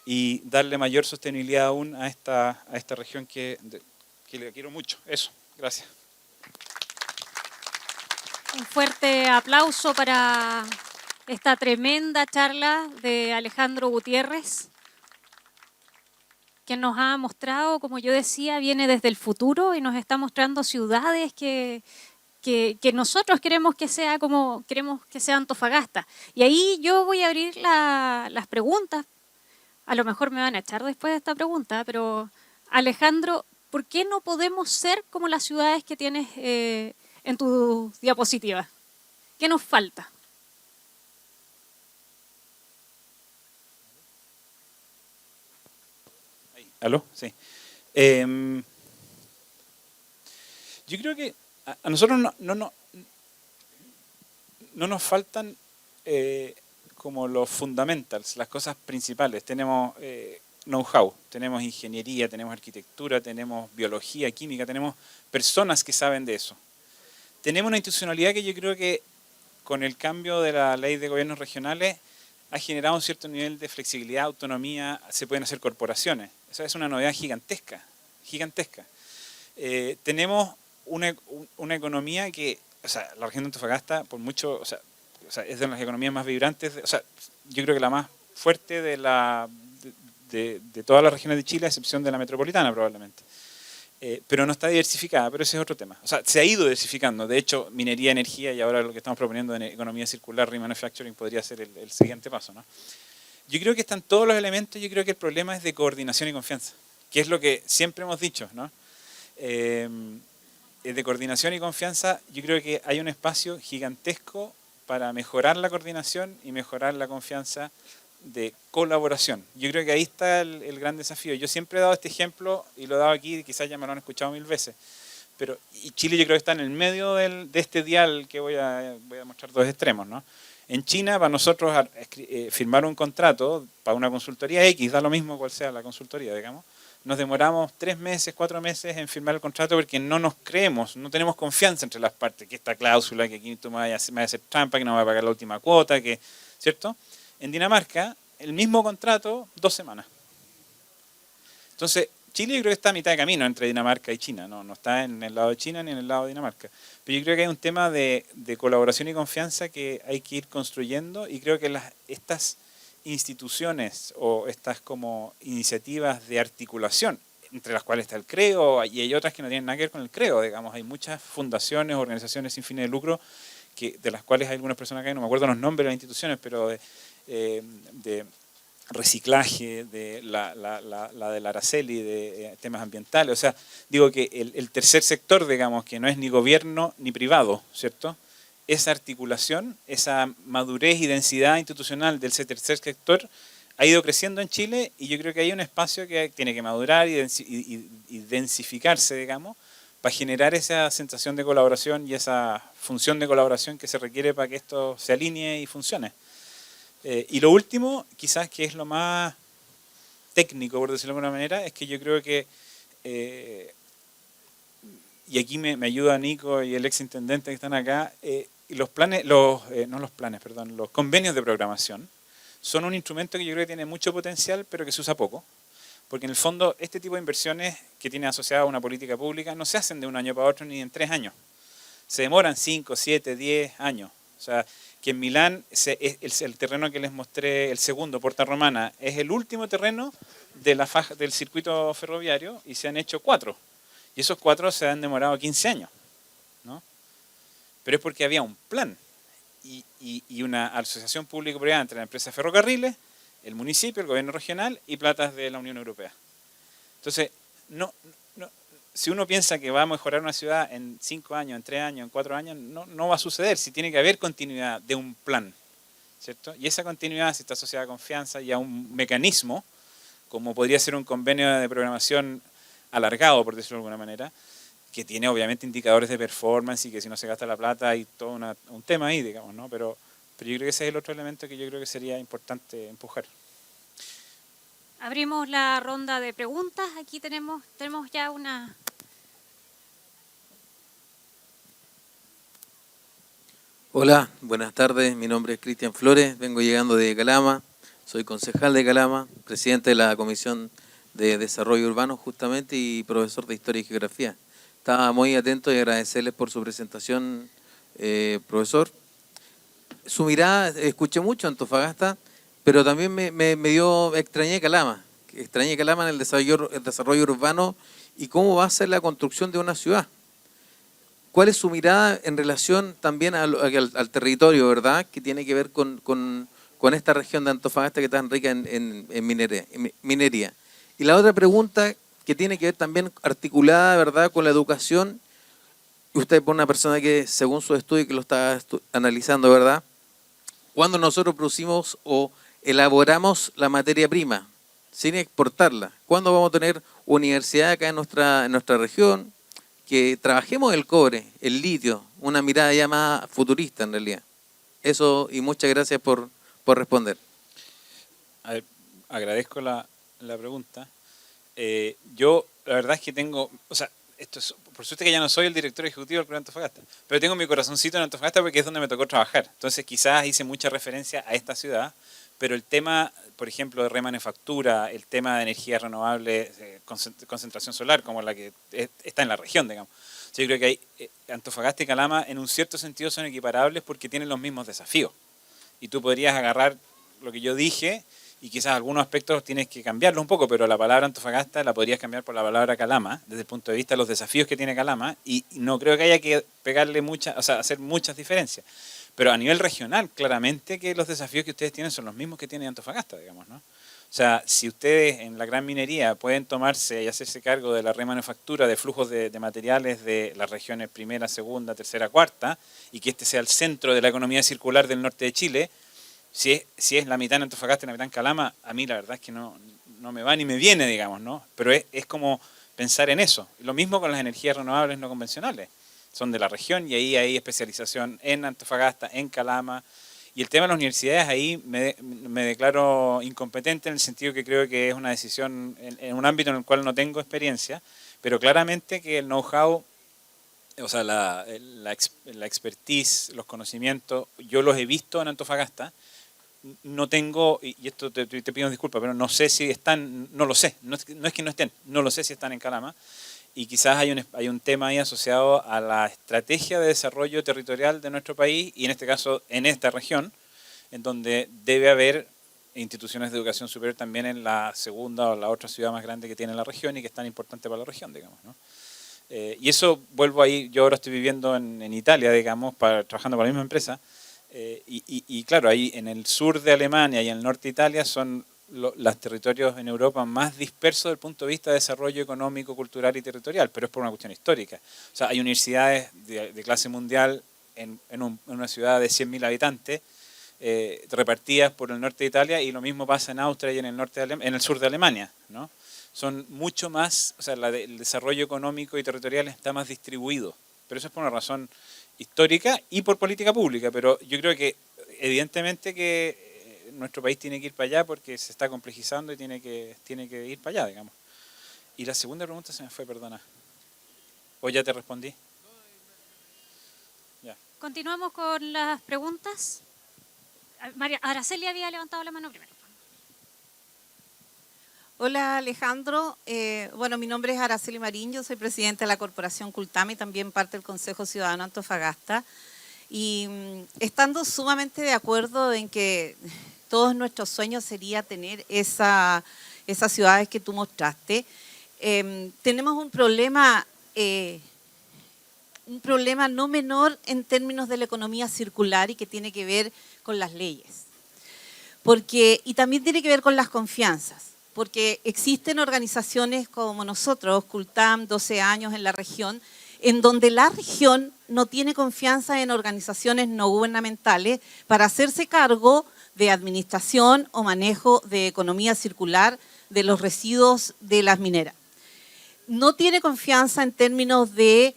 y darle mayor sostenibilidad aún a esta región que le quiero mucho. Eso, gracias. Un fuerte aplauso para esta tremenda charla de Alejandro Gutiérrez, que nos ha mostrado, como yo decía, viene desde el futuro y nos está mostrando ciudades que nosotros queremos que sea Antofagasta. Y ahí yo voy a abrir las preguntas. A lo mejor me van a echar después de esta pregunta, pero Alejandro, ¿por qué no podemos ser como las ciudades que tienes en tu diapositiva? ¿Qué nos falta? ¿Aló? Sí. Yo creo que a nosotros no nos faltan como los fundamentals, las cosas principales. Tenemos know-how, tenemos ingeniería, tenemos arquitectura, tenemos biología, química, tenemos personas que saben de eso. Tenemos una institucionalidad que yo creo que con el cambio de la ley de gobiernos regionales ha generado un cierto nivel de flexibilidad, autonomía, se pueden hacer corporaciones. Esa es una novedad gigantesca, gigantesca. Tenemos una economía que, o sea, la región de Antofagasta, por mucho, o sea, es de las economías más vibrantes, o sea, yo creo que la más fuerte de todas las regiones de Chile, a excepción de la metropolitana probablemente. Pero no está diversificada, pero ese es otro tema. O sea, se ha ido diversificando. De hecho, minería, energía y ahora lo que estamos proponiendo en economía circular, remanufacturing, podría ser el siguiente paso, ¿no? Yo creo que están todos los elementos, yo creo que el problema es de coordinación y confianza, que es lo que siempre hemos dicho, ¿no? De coordinación y confianza, yo creo que hay un espacio gigantesco para mejorar la coordinación y mejorar la confianza de colaboración. Yo creo que ahí está el gran desafío. Yo siempre he dado este ejemplo y lo he dado aquí, quizás ya me lo han escuchado 1000 veces, pero y Chile yo creo que está en el medio de este dial que voy a mostrar dos extremos, ¿no? En China, para nosotros firmar un contrato para una consultoría X, da lo mismo cuál sea la consultoría, digamos, nos demoramos 3 meses, 4 meses en firmar el contrato porque no nos creemos, no tenemos confianza entre las partes, que esta cláusula, que aquí tú me vayas a hacer trampa, que no me va a pagar la última cuota, que, ¿cierto? En Dinamarca, el mismo contrato, 2 semanas. Entonces, Chile yo creo que está a mitad de camino entre Dinamarca y China, no está en el lado de China ni en el lado de Dinamarca. Pero yo creo que hay un tema de colaboración y confianza que hay que ir construyendo y creo que estas instituciones o estas como iniciativas de articulación, entre las cuales está el CREO y hay otras que no tienen nada que ver con el CREO, digamos, hay muchas fundaciones, organizaciones sin fines de lucro, de las cuales hay algunas personas que no me acuerdo los nombres de las instituciones, pero de reciclaje, de la del Araceli, de temas ambientales. O sea, digo que el tercer sector, digamos, que no es ni gobierno ni privado, ¿cierto? Esa articulación, esa madurez y densidad institucional del tercer sector ha ido creciendo en Chile y yo creo que hay un espacio que tiene que madurar y densificarse, digamos, para generar esa sensación de colaboración y esa función de colaboración que se requiere para que esto se alinee y funcione. Y lo último, quizás que es lo más técnico, por decirlo de alguna manera, es que yo creo que, y aquí me ayuda Nico y el exintendente que están acá, los convenios de programación son un instrumento que yo creo que tiene mucho potencial, pero que se usa poco. Porque en el fondo, este tipo de inversiones que tiene asociada una política pública no se hacen de un año para otro ni en 3 años. Se demoran 5, 7, 10 años. O sea, que en Milán el terreno que les mostré, el segundo, Porta Romana, es el último terreno de la faja, del circuito ferroviario y se han hecho 4. Y esos 4 se han demorado 15 años, ¿no? Pero es porque había un plan y una asociación público-privada entre la empresa de ferrocarriles, el municipio, el gobierno regional y platas de la Unión Europea. Entonces, si uno piensa que va a mejorar una ciudad en 5 años, en 3 años, en 4 años, no va a suceder. Si tiene que haber continuidad de un plan, ¿cierto? Y esa continuidad, si está asociada a confianza y a un mecanismo, como podría ser un convenio de programación alargado, por decirlo de alguna manera, que tiene obviamente indicadores de performance y que si no se gasta la plata hay todo un tema ahí, digamos, ¿no? Pero yo creo que ese es el otro elemento que yo creo que sería importante empujar. Abrimos la ronda de preguntas. Aquí tenemos ya una... Hola, buenas tardes. Mi nombre es Cristian Flores, vengo llegando de Calama, soy concejal de Calama, presidente de la Comisión de Desarrollo Urbano justamente y profesor de Historia y Geografía. Estaba muy atento y agradecerles por su presentación, profesor. Su mirada, escuché mucho Antofagasta, pero también extrañé Calama en el desarrollo urbano y cómo va a ser la construcción de una ciudad. ¿Cuál es su mirada en relación también al territorio, verdad? Que tiene que ver con esta región de Antofagasta que es tan rica en minería. Y la otra pregunta que tiene que ver también articulada, ¿verdad?, con la educación. Usted es una persona que, según su estudio, que lo está analizando, ¿verdad? Cuando nosotros producimos o elaboramos la materia prima, sin exportarla, ¿cuándo vamos a tener universidad acá en nuestra región? Que trabajemos el cobre, el litio, una mirada ya más futurista en realidad. Eso, y muchas gracias por responder. A ver, agradezco la pregunta. Yo, la verdad es que tengo, o sea, por suerte que ya no soy el director ejecutivo del Club Antofagasta, pero tengo mi corazoncito en Antofagasta porque es donde me tocó trabajar. Entonces quizás hice mucha referencia a esta ciudad, pero el tema, por ejemplo, de remanufactura, el tema de energías renovables, concentración solar, como la que está en la región, digamos. Yo creo que Antofagasta y Calama en un cierto sentido son equiparables porque tienen los mismos desafíos. Y tú podrías agarrar lo que yo dije y quizás algunos aspectos tienes que cambiarlo un poco, pero la palabra Antofagasta la podrías cambiar por la palabra Calama, desde el punto de vista de los desafíos que tiene Calama, y no creo que haya que pegarle hacer muchas diferencias. Pero a nivel regional, claramente que los desafíos que ustedes tienen son los mismos que tiene Antofagasta, digamos, ¿no? O sea, si ustedes en la gran minería pueden tomarse y hacerse cargo de la remanufactura de flujos de materiales de las regiones primera, segunda, tercera, cuarta, y que este sea el centro de la economía circular del norte de Chile, si es la mitad en Antofagasta y la mitad en Calama, a mí la verdad es que no me va ni me viene, digamos, ¿no? Pero es como pensar en eso. Lo mismo con las energías renovables no convencionales. Son de la región y ahí hay especialización en Antofagasta, en Calama. Y el tema de las universidades, ahí me declaro incompetente en el sentido que creo que es una decisión en un ámbito en el cual no tengo experiencia, pero claramente que el know-how, o sea, la expertise, los conocimientos, yo los he visto en Antofagasta. No tengo, y esto te pido disculpas, pero no sé si están, no lo sé, no es que no estén, no lo sé si están en Calama, y quizás hay un tema ahí asociado a la estrategia de desarrollo territorial de nuestro país, y en este caso en esta región, en donde debe haber instituciones de educación superior también en la segunda o la otra ciudad más grande que tiene la región y que es tan importante para la región, digamos, ¿no? Y eso, vuelvo ahí, yo ahora estoy viviendo en Italia, digamos, trabajando para la misma empresa, y claro, ahí en el sur de Alemania y en el norte de Italia son los territorios en Europa más dispersos desde el punto de vista de desarrollo económico, cultural y territorial, pero es por una cuestión histórica. O sea, hay universidades de clase mundial en una ciudad de 100.000 habitantes repartidas por el norte de Italia, y lo mismo pasa en Austria y en el sur de Alemania, ¿no? Son mucho más, o sea, el desarrollo económico y territorial está más distribuido, pero eso es por una razón histórica y por política pública, pero yo creo que evidentemente que nuestro país tiene que ir para allá porque se está complejizando y tiene que ir para allá, digamos. Y la segunda pregunta se me fue, perdona. ¿O ya te respondí? Ya. Continuamos con las preguntas. María Araceli había levantado la mano primero. Hola Alejandro, bueno, mi nombre es Araceli Marín, yo soy presidenta de la Corporación Cultama y también parte del Consejo Ciudadano Antofagasta. Y estando sumamente de acuerdo en que todos nuestros sueños sería tener esas ciudades que tú mostraste, tenemos un problema no menor en términos de la economía circular y que tiene que ver con las leyes. Y también tiene que ver con las confianzas. Porque existen organizaciones como nosotros, Cultam, 12 años en la región, en donde la región no tiene confianza en organizaciones no gubernamentales para hacerse cargo de administración o manejo de economía circular de los residuos de las mineras. No tiene confianza en términos de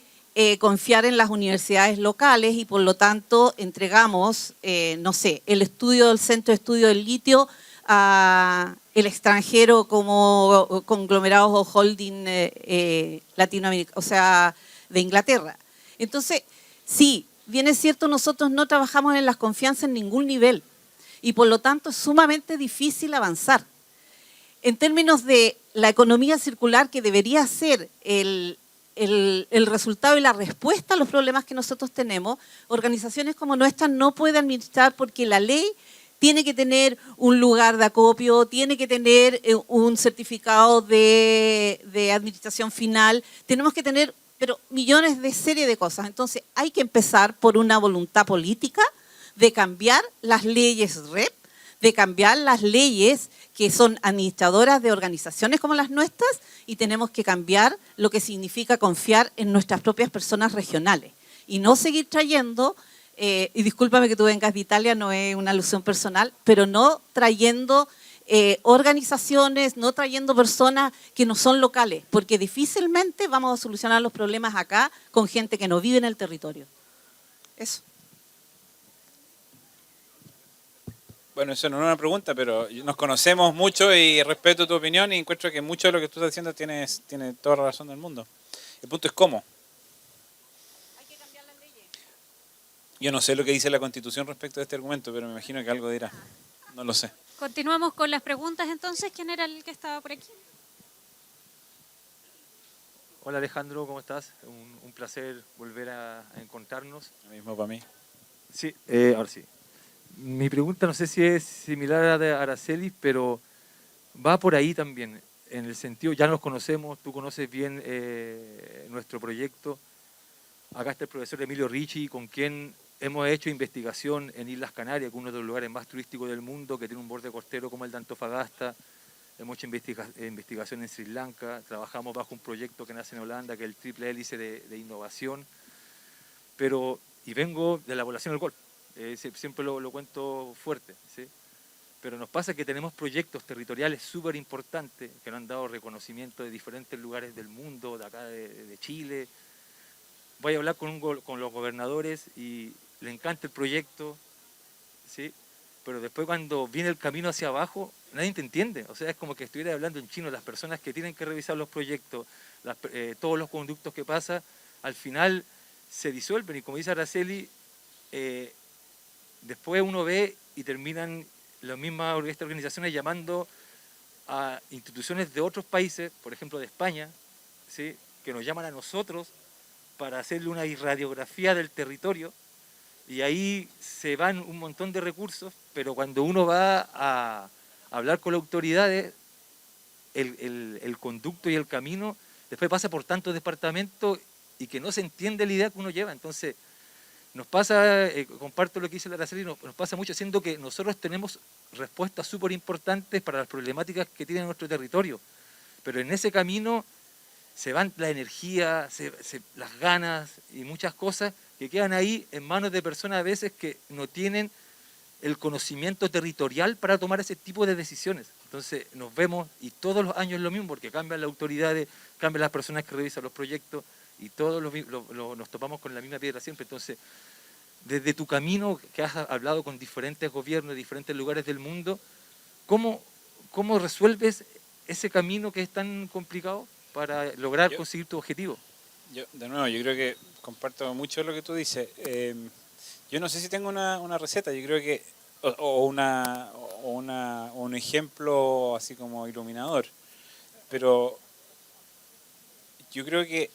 confiar en las universidades locales y por lo tanto entregamos, no sé, el estudio del Centro de Estudio del Litio a el extranjero como conglomerados o holding latinoamericanos, o sea, de Inglaterra. Entonces, sí, bien es cierto, nosotros no trabajamos en las confianzas en ningún nivel y por lo tanto es sumamente difícil avanzar. En términos de la economía circular, que debería ser el resultado y la respuesta a los problemas que nosotros tenemos, organizaciones como nuestras no pueden administrar porque la ley tiene que tener un lugar de acopio, tiene que tener un certificado de administración final, tenemos que tener millones de serie de cosas. Entonces hay que empezar por una voluntad política de cambiar las leyes REP, de cambiar las leyes que son administradoras de organizaciones como las nuestras y tenemos que cambiar lo que significa confiar en nuestras propias personas regionales y no seguir trayendo... y discúlpame que tú vengas de Italia, no es una alusión personal, pero no trayendo organizaciones, no trayendo personas que no son locales, porque difícilmente vamos a solucionar los problemas acá con gente que no vive en el territorio. Eso. Bueno, eso no es una pregunta, pero nos conocemos mucho y respeto tu opinión y encuentro que mucho de lo que tú estás diciendo tiene toda la razón del mundo. El punto es cómo. Yo no sé lo que dice la Constitución respecto a este argumento, pero me imagino que algo dirá. No lo sé. Continuamos con las preguntas entonces. ¿Quién era el que estaba por aquí? Hola Alejandro, ¿cómo estás? Un placer volver a encontrarnos. Lo mismo para mí. Sí, ahora sí. Mi pregunta no sé si es similar a la de Araceli, pero va por ahí también. En el sentido, ya nos conocemos, tú conoces bien nuestro proyecto. Acá está el profesor Emilio Ricci, con quien hemos hecho investigación en Islas Canarias, que es uno de los lugares más turísticos del mundo, que tiene un borde costero como el de Antofagasta. Hemos hecho investigación en Sri Lanka, trabajamos bajo un proyecto que nace en Holanda, que es el triple hélice de innovación. Y vengo de la población del Golfo, siempre lo cuento fuerte, ¿sí? Pero nos pasa que tenemos proyectos territoriales súper importantes que nos han dado reconocimiento de diferentes lugares del mundo, de acá de Chile. Voy a hablar con los gobernadores y le encanta el proyecto, ¿sí? Pero después cuando viene el camino hacia abajo, nadie te entiende. O sea, es como que estuviera hablando en chino. Las personas que tienen que revisar los proyectos, todos los conductos que pasa, al final se disuelven. Y como dice Araceli, después uno ve y terminan las mismas organizaciones llamando a instituciones de otros países, por ejemplo de España, ¿sí? Que nos llaman a nosotros para hacerle una radiografía del territorio, y ahí se van un montón de recursos, pero cuando uno va a hablar con las autoridades, el conducto y el camino después pasa por tantos departamentos y que no se entiende la idea que uno lleva. Entonces, nos pasa, comparto lo que dice la Araceli, nos pasa mucho, siendo que nosotros tenemos respuestas súper importantes para las problemáticas que tiene nuestro territorio, pero en ese camino se van la energía, las ganas y muchas cosas que quedan ahí en manos de personas a veces que no tienen el conocimiento territorial para tomar ese tipo de decisiones. Entonces nos vemos y todos los años es lo mismo, porque cambian las autoridades, cambian las personas que revisan los proyectos y todos nos topamos con la misma piedra siempre. Entonces, desde tu camino que has hablado con diferentes gobiernos de diferentes lugares del mundo, ¿cómo resuelves ese camino que es tan complicado para lograr conseguir tu objetivo? Yo creo que comparto mucho lo que tú dices. Yo no sé si tengo una receta. Yo creo que o un ejemplo así como iluminador. Pero yo creo que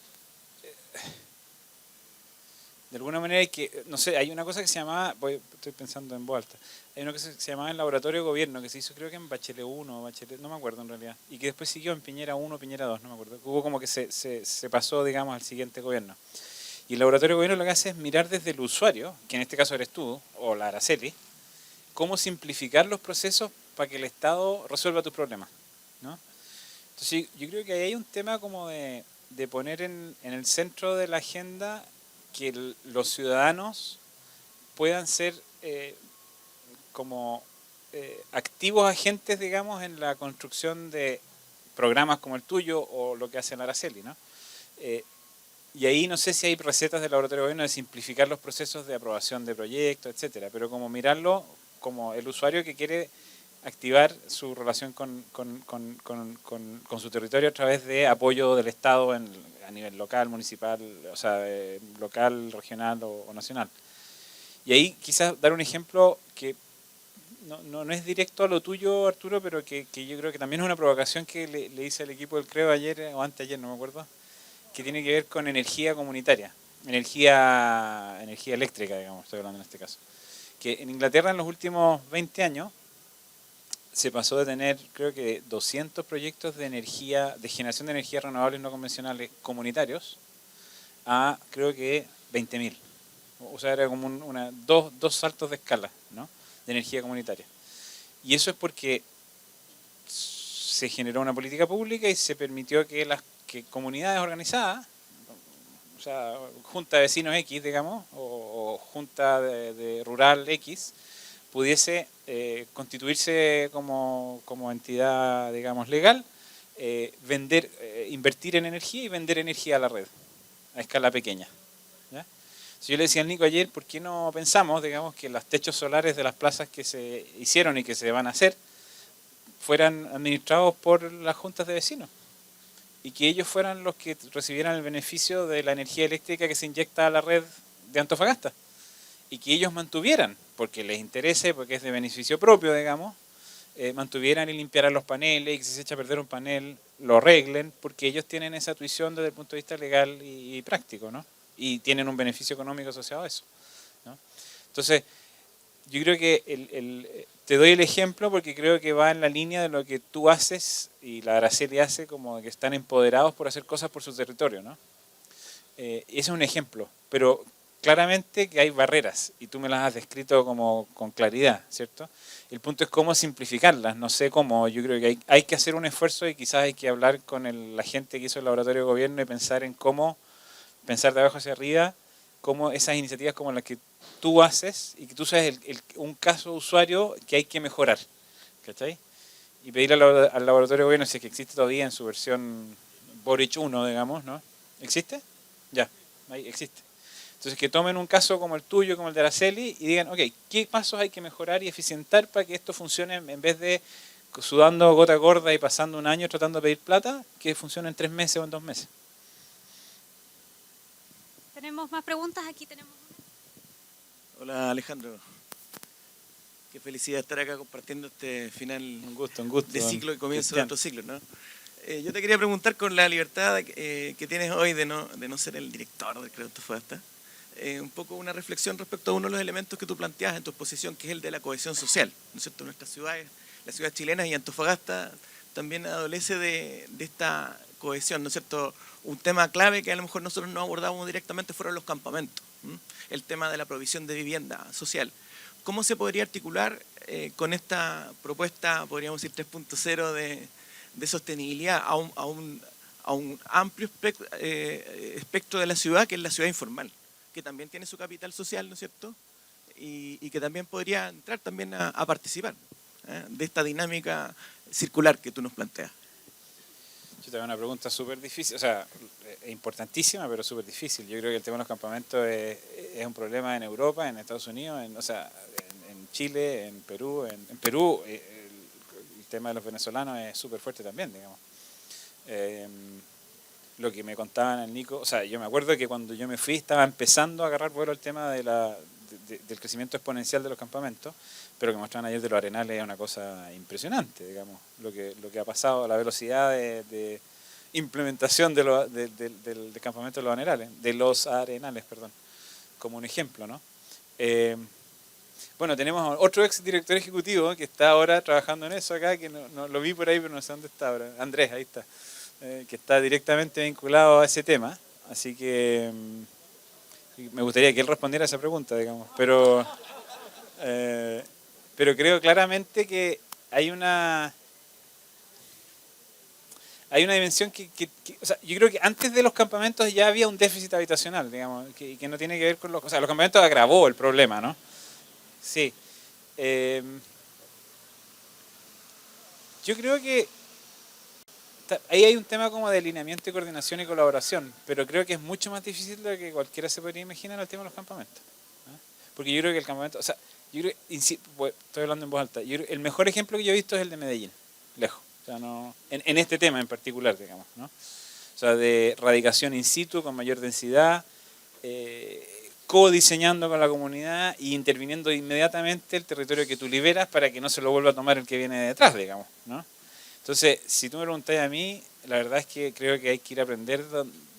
de alguna manera hay que, no sé, hay una cosa que se llamaba, estoy pensando en voz alta, hay una cosa que se llamaba el laboratorio de gobierno, que se hizo creo que en Bachelet 1, Bachelet, no me acuerdo en realidad, y que después siguió en Piñera 1, Piñera 2, no me acuerdo, hubo como que se pasó, digamos, al siguiente gobierno. Y el laboratorio de gobierno lo que hace es mirar desde el usuario, que en este caso eres tú, o la Araceli, cómo simplificar los procesos para que el Estado resuelva tus problemas, ¿no? Entonces yo creo que ahí hay un tema como de poner en el centro de la agenda que los ciudadanos puedan ser como activos agentes, digamos, en la construcción de programas como el tuyo o lo que hace la Araceli, ¿no? Y ahí no sé si hay recetas del laboratorio de gobierno de simplificar los procesos de aprobación de proyectos, etcétera, pero como mirarlo como el usuario que quiere activar su relación con su territorio a través de apoyo del Estado a nivel local, municipal, o sea, local, regional o nacional. Y ahí quizás dar un ejemplo que no es directo a lo tuyo, Arturo, pero que yo creo que también es una provocación que le hice al equipo del CREO ayer o anteayer, no me acuerdo, que tiene que ver con energía comunitaria, energía eléctrica, digamos, estoy hablando en este caso. Que en Inglaterra en los últimos 20 años se pasó de tener, creo que 200 proyectos de energía, de generación de energía renovables no convencionales comunitarios, a creo que 20.000. O sea, era como dos saltos de escala, ¿no?, de energía comunitaria. Y eso es porque se generó una política pública y se permitió que las comunidades organizadas, o sea, junta de vecinos X, digamos, o junta de rural X, pudiese constituirse como entidad, digamos, legal, invertir en energía y vender energía a la red, a escala pequeña. ¿Ya? Yo le decía al Nico ayer, ¿por qué no pensamos, digamos, que los techos solares de las plazas que se hicieron y que se van a hacer fueran administrados por las juntas de vecinos? Y que ellos fueran los que recibieran el beneficio de la energía eléctrica que se inyecta a la red de Antofagasta. Y que ellos mantuvieran, porque les interese, porque es de beneficio propio, digamos, mantuvieran y limpiaran los paneles, y que si se echa a perder un panel, lo arreglen, porque ellos tienen esa tuición desde el punto de vista legal y práctico, ¿no? Y tienen un beneficio económico asociado a eso, ¿no? Entonces, yo creo que te doy el ejemplo porque creo que va en la línea de lo que tú haces y la Araceli hace, como que están empoderados por hacer cosas por su territorio, ¿no? Ese es un ejemplo, pero claramente que hay barreras y tú me las has descrito como con claridad, ¿cierto? El punto es cómo simplificarlas, no sé cómo, yo creo que hay que hacer un esfuerzo y quizás hay que hablar con la gente que hizo el laboratorio de gobierno y pensar en cómo, pensar de abajo hacia arriba, cómo esas iniciativas como las que tú haces y que tú sabes un caso de usuario que hay que mejorar, ¿cachai? Y pedir al laboratorio de gobierno, si es que existe todavía en su versión Boric 1, digamos, ¿no? ¿Existe? Ya, ahí existe. Entonces que tomen un caso como el tuyo, como el de Araceli, y digan, ok, ¿qué pasos hay que mejorar y eficientar para que esto funcione en vez de sudando gota gorda y pasando un año tratando de pedir plata, que funcione en 3 meses o en 2 meses? ¿Tenemos más preguntas? Aquí tenemos una. Hola Alejandro, qué felicidad estar acá compartiendo este final Un gusto, de ciclo y comienzo Cristian. de otro ciclo, ¿no? Yo te quería preguntar con la libertad que tienes hoy de no ser el director del CREO Antofagasta, un poco una reflexión respecto a uno de los elementos que tú planteas en tu exposición, que es el de la cohesión social, ¿no es cierto? Nuestras ciudades, las ciudades chilenas y Antofagasta también adolece de esta cohesión, ¿no es cierto? Un tema clave que a lo mejor nosotros no abordamos directamente fueron los campamentos, ¿m? El tema de la provisión de vivienda social. ¿Cómo se podría articular con esta propuesta, podríamos decir 3.0 de sostenibilidad a un amplio espectro de la ciudad, que es la ciudad informal, que también tiene su capital social, ¿no es cierto? Y que también podría entrar también a participar de esta dinámica circular que tú nos planteas. Yo te hago una pregunta súper difícil, o sea, importantísima, pero súper difícil. Yo creo que el tema de los campamentos es un problema en Europa, en Estados Unidos, en Chile, en Perú. En Perú el tema de los venezolanos es súper fuerte también, digamos. Lo que me contaban el Nico, o sea, yo me acuerdo que cuando yo me fui estaba empezando a agarrar vuelo el tema de del crecimiento exponencial de los campamentos, pero que mostraban ayer de los arenales es una cosa impresionante, digamos, lo que ha pasado, la velocidad de implementación del campamento de los arenales, perdón, como un ejemplo, ¿no? Bueno, tenemos otro ex director ejecutivo que está ahora trabajando en eso acá, que no lo vi por ahí, pero no sé dónde está ahora. Andrés, ahí está, que está directamente vinculado a ese tema, así que me gustaría que él respondiera a esa pregunta, digamos, pero creo claramente que hay una dimensión o sea, yo creo que antes de los campamentos ya había un déficit habitacional, digamos, que no tiene que ver con o sea, los campamentos agravó el problema, ¿no? Sí. Yo creo que ahí hay un tema como de alineamiento, coordinación y colaboración, pero creo que es mucho más difícil de lo que cualquiera se podría imaginar el tema de los campamentos, ¿no? Porque yo creo que el campamento, o sea, yo creo, estoy hablando en voz alta, el mejor ejemplo que yo he visto es el de Medellín, lejos. O sea, no, en este tema en particular, digamos, ¿no? O sea, de radicación in situ, con mayor densidad, co-diseñando con la comunidad y interviniendo inmediatamente el territorio que tú liberas para que no se lo vuelva a tomar el que viene detrás, digamos, ¿no? Entonces, si tú me preguntas a mí, la verdad es que creo que hay que ir a aprender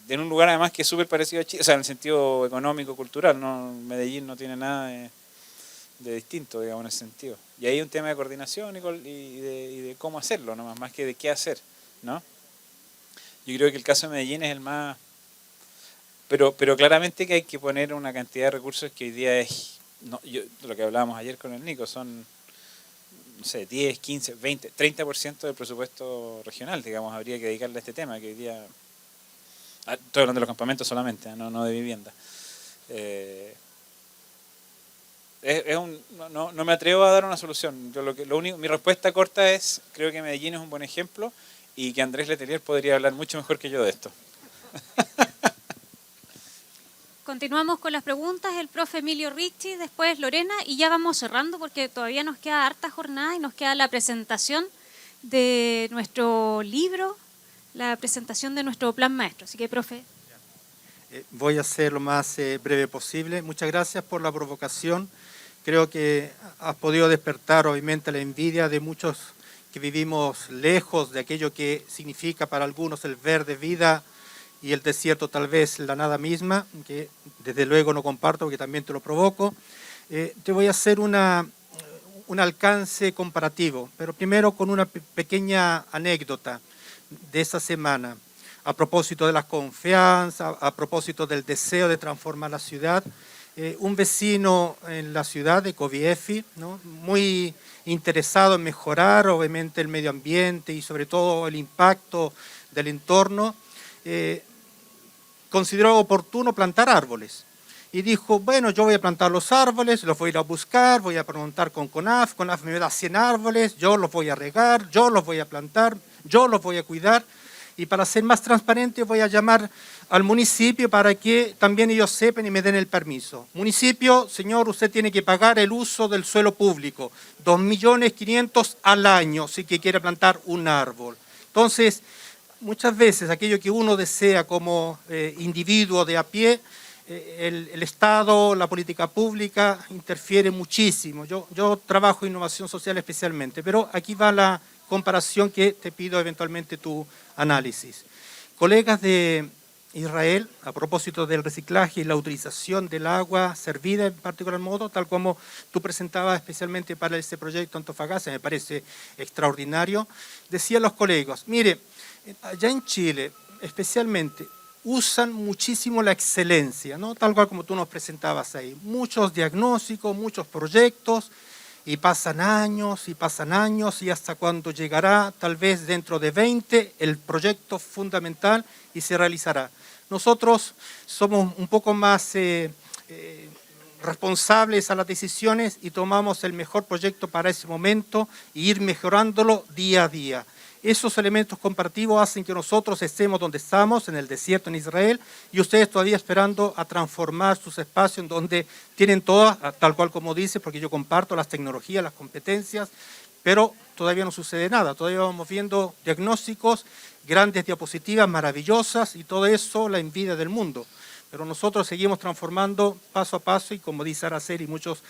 en un lugar además que es súper parecido a Chile, o sea, en el sentido económico, cultural, ¿no? Medellín no tiene nada de distinto, digamos, en ese sentido. Y ahí hay un tema de coordinación y de cómo hacerlo, ¿no? Más que de qué hacer, ¿no? Yo creo que el caso de Medellín es el más... Pero claramente que hay que poner una cantidad de recursos que hoy día es... lo que hablábamos ayer con el Nico, son, no sé, 10, 15, 20, 30% del presupuesto regional, digamos, habría que dedicarle a este tema, que hoy día... Estoy hablando de los campamentos solamente, no de vivienda. No me atrevo a dar una solución. Mi respuesta corta es, creo que Medellín es un buen ejemplo y que Andrés Letelier podría hablar mucho mejor que yo de esto. Continuamos con las preguntas, el profe Emilio Ricci, después Lorena, y ya vamos cerrando porque todavía nos queda harta jornada y nos queda la presentación de nuestro libro, la presentación de nuestro plan maestro. Así que, profe. Voy a ser lo más breve posible. Muchas gracias por la provocación. Creo que has podido despertar obviamente la envidia de muchos que vivimos lejos de aquello que significa para algunos el verde vida y el desierto tal vez la nada misma, que desde luego no comparto porque también te lo provoco. Te voy a hacer un alcance comparativo, pero primero con una pequeña anécdota de esa semana. A propósito de la confianza, a propósito del deseo de transformar la ciudad, un vecino en la ciudad de Coviefi, ¿no? Muy interesado en mejorar obviamente el medio ambiente y sobre todo el impacto del entorno, consideró oportuno plantar árboles. Y dijo, bueno, yo voy a plantar los árboles, los voy a ir a buscar, voy a preguntar con CONAF me da 100 árboles, yo los voy a regar, yo los voy a plantar, yo los voy a cuidar. Y para ser más transparente voy a llamar al municipio para que también ellos sepan y me den el permiso. Municipio, señor, usted tiene que pagar el uso del suelo público, 2.500.000 al año si que quiere plantar un árbol. Entonces, muchas veces aquello que uno desea como individuo de a pie, el Estado, la política pública interfiere muchísimo. Yo trabajo en innovación social especialmente, pero aquí va la comparación que te pido eventualmente tu análisis. Colegas de Israel, a propósito del reciclaje y la utilización del agua servida en particular modo, tal como tú presentabas especialmente para este proyecto Antofagasta, me parece extraordinario, decían los colegas, mire, allá en Chile especialmente usan muchísimo la excelencia, ¿no? Tal cual como tú nos presentabas ahí, muchos diagnósticos, muchos proyectos, y pasan años y hasta cuando llegará, tal vez dentro de 20, el proyecto fundamental y se realizará. Nosotros somos un poco más responsables a las decisiones y tomamos el mejor proyecto para ese momento e ir mejorándolo día a día. Esos elementos comparativos hacen que nosotros estemos donde estamos, en el desierto en Israel, y ustedes todavía esperando a transformar sus espacios en donde tienen todas, tal cual como dice, porque yo comparto las tecnologías, las competencias, pero todavía no sucede nada. Todavía vamos viendo diagnósticos, grandes diapositivas maravillosas y todo eso, la envidia del mundo. pero nosotros seguimos transformando paso a paso y como dice Araceli y muchos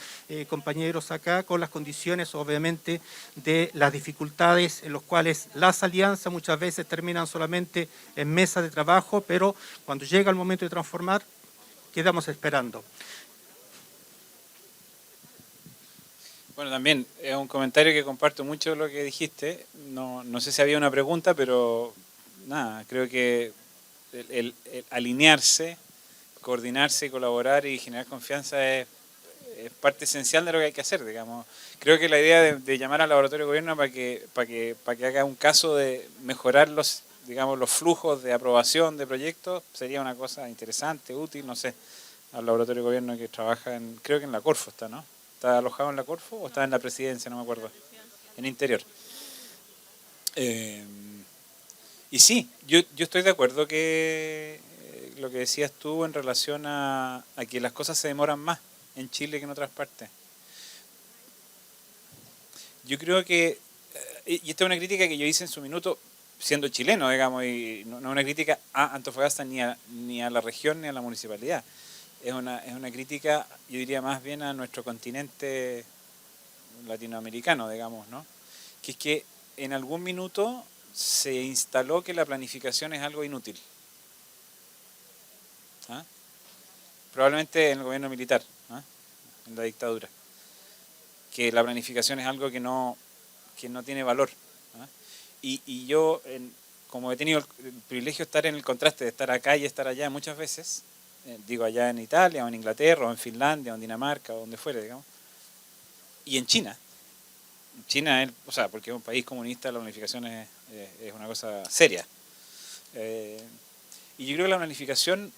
compañeros acá, con las condiciones obviamente de las dificultades en las cuales las alianzas muchas veces terminan solamente en mesas de trabajo, pero cuando llega el momento de transformar, quedamos esperando. Bueno, también es un comentario que comparto mucho de lo que dijiste. No sé si había una pregunta, pero nada, creo que el alinearse, coordinarse, colaborar y generar confianza es parte esencial de lo que hay que hacer, digamos. Creo que la idea de llamar al laboratorio de gobierno para que haga un caso de mejorar los flujos de aprobación de proyectos sería una cosa interesante, útil, no sé, al laboratorio de gobierno que trabaja creo que en la Corfo está, ¿no? ¿Está alojado en la Corfo o está en la presidencia? No me acuerdo. En Interior. Y sí, yo estoy de acuerdo que lo que decías tú en relación a que las cosas se demoran más en Chile que en otras partes. Yo creo que, y esta es una crítica que yo hice en su minuto, siendo chileno, digamos, y no una crítica a Antofagasta ni a la región ni a la municipalidad. Es una crítica, yo diría más bien a nuestro continente latinoamericano, digamos, ¿no? Que es que en algún minuto se instaló que la planificación es algo inútil. ¿Ah? Probablemente en el gobierno militar, ¿ah? En la dictadura. Que la planificación es algo que no tiene valor. ¿Ah? Y yo, como he tenido el privilegio de estar en el contraste de estar acá y estar allá muchas veces, digo allá en Italia o en Inglaterra o en Finlandia o en Dinamarca o donde fuere, digamos, y en China. China, porque es un país comunista, la planificación es una cosa seria. Y yo creo que la planificación,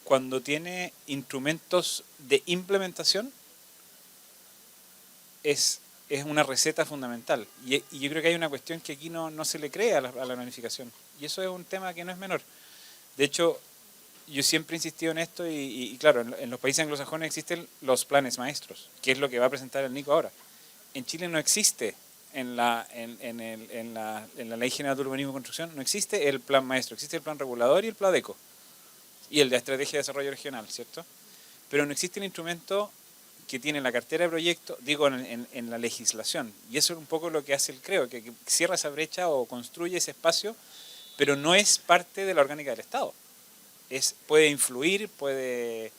cuando tiene instrumentos de implementación, es una receta fundamental. Y yo creo que hay una cuestión que aquí no se le cree a la planificación. Y eso es un tema que no es menor. De hecho, yo siempre he insistido en esto y claro, en los países anglosajones existen los planes maestros, que es lo que va a presentar el Nico ahora. En Chile no existe, en la Ley General de Urbanismo y Construcción, no existe el plan maestro, existe el plan regulador y el PLADECO, y el de Estrategia de Desarrollo Regional, ¿cierto? Pero no existe el instrumento que tiene la cartera de proyectos, digo, en la legislación, y eso es un poco lo que hace el CREO, que cierra esa brecha o construye ese espacio, pero no es parte de la orgánica del Estado. Puede influir, puede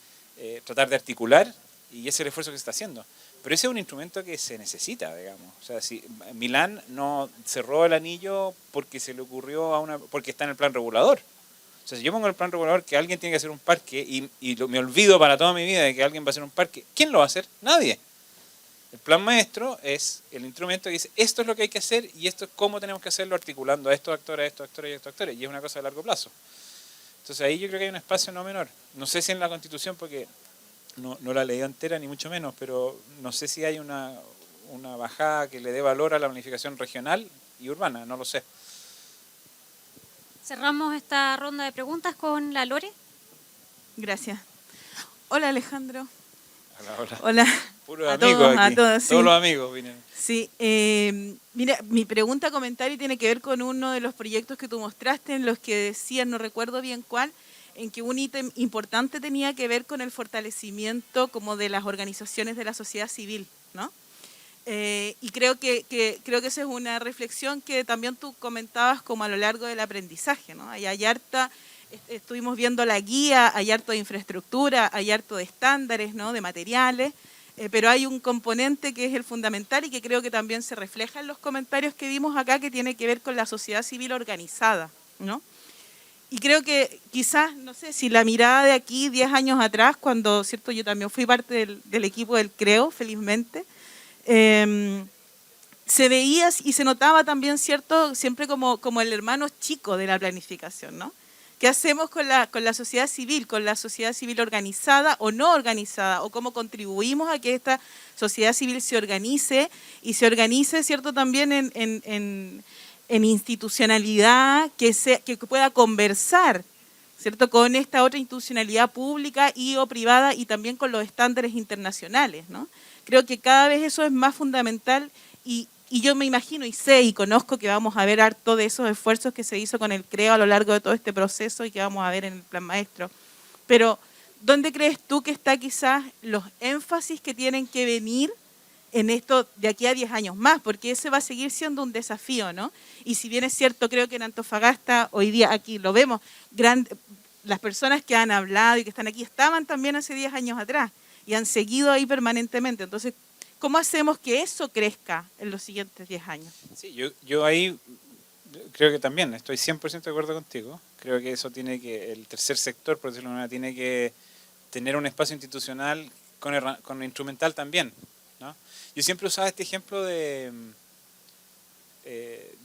tratar de articular, y ese es el esfuerzo que se está haciendo. Pero ese es un instrumento que se necesita, digamos. O sea, si Milán no cerró el anillo porque se le ocurrió porque está en el plan regulador. O sea, si yo pongo en el plan regulador que alguien tiene que hacer un parque y me olvido para toda mi vida de que alguien va a hacer un parque, ¿quién lo va a hacer? Nadie. El plan maestro es el instrumento que dice, esto es lo que hay que hacer y esto es cómo tenemos que hacerlo articulando a estos actores, a estos actores y a estos actores. Y es una cosa de largo plazo. Entonces ahí yo creo que hay un espacio no menor. No sé si en la Constitución, porque no la leí entera ni mucho menos, pero no sé si hay una bajada que le dé valor a la planificación regional y urbana, no lo sé. Cerramos esta ronda de preguntas con la Lore. Gracias. Hola Alejandro. Hola. Hola. Puros amigos aquí. A todos, sí. Todos los amigos vienen. Sí, mira, mi pregunta, comentario tiene que ver con uno de los proyectos que tú mostraste en los que decías, no recuerdo bien cuál, en que un ítem importante tenía que ver con el fortalecimiento como de las organizaciones de la sociedad civil, ¿no? Y creo que esa es una reflexión que también tú comentabas como a lo largo del aprendizaje, ¿no? Hay harta, estuvimos viendo la guía, hay harto de infraestructura, hay harto de estándares, ¿no? De materiales, pero hay un componente que es el fundamental y que creo que también se refleja en los comentarios que vimos acá, que tiene que ver con la sociedad civil organizada, ¿no? Y creo que quizás, no sé, si la mirada de aquí 10 años atrás, cuando, cierto, yo también fui parte del equipo del CREO, felizmente, se veía y se notaba también, cierto, siempre como el hermano chico de la planificación, ¿no? ¿Qué hacemos con la sociedad civil organizada o no organizada? ¿O cómo contribuimos a que esta sociedad civil se organice y se organice, cierto, también en institucionalidad que pueda conversar, ¿cierto?, con esta otra institucionalidad pública y o privada y también con los estándares internacionales, ¿no? Creo que cada vez eso es más fundamental y yo me imagino y sé y conozco que vamos a ver harto de esos esfuerzos que se hizo con el CREO a lo largo de todo este proceso y que vamos a ver en el plan maestro. pero ¿dónde crees tú que está quizás los énfasis que tienen que venir en esto de aquí a 10 años más? Porque ese va a seguir siendo un desafío, ¿no? Y si bien es cierto, creo que en Antofagasta, hoy día aquí lo vemos, las personas que han hablado y que están aquí estaban también hace 10 años atrás y han seguido ahí permanentemente. Entonces, ¿cómo hacemos que eso crezca en los siguientes 10 años? Sí, yo ahí creo que también estoy 100% de acuerdo contigo. Creo que eso tiene que, el tercer sector, por decirlo de alguna manera, tiene que tener un espacio institucional con instrumental también, ¿no? Yo siempre usaba este ejemplo de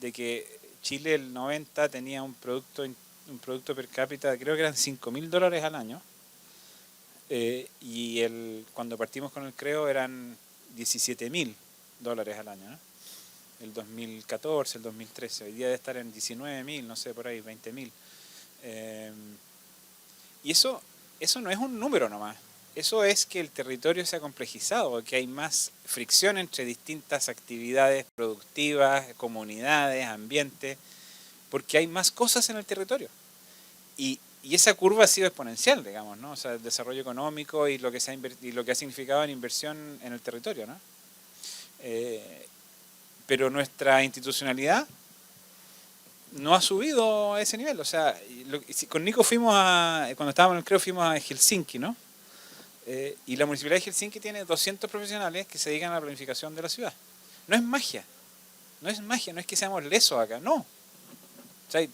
que Chile el 90 tenía un producto per cápita, creo que eran $5.000 al año, y cuando partimos con el CREO eran $17.000 al año, ¿no? El 2014, el 2013, hoy día debe estar en 19.000, no sé, por ahí, 20.000. Y eso no es un número nomás, eso es que el territorio se ha complejizado, que hay más fricción entre distintas actividades productivas, comunidades, ambientes, porque hay más cosas en el territorio. Y esa curva ha sido exponencial, digamos, ¿no? O sea, el desarrollo económico y lo que ha significado en inversión en el territorio, ¿no? Pero nuestra institucionalidad no ha subido a ese nivel. O sea, con Nico cuando estábamos en el CREO fuimos a Helsinki, ¿no? Y la Municipalidad de Helsinki tiene 200 profesionales que se dedican a la planificación de la ciudad. No es magia, no es que seamos lesos acá, no. O sea,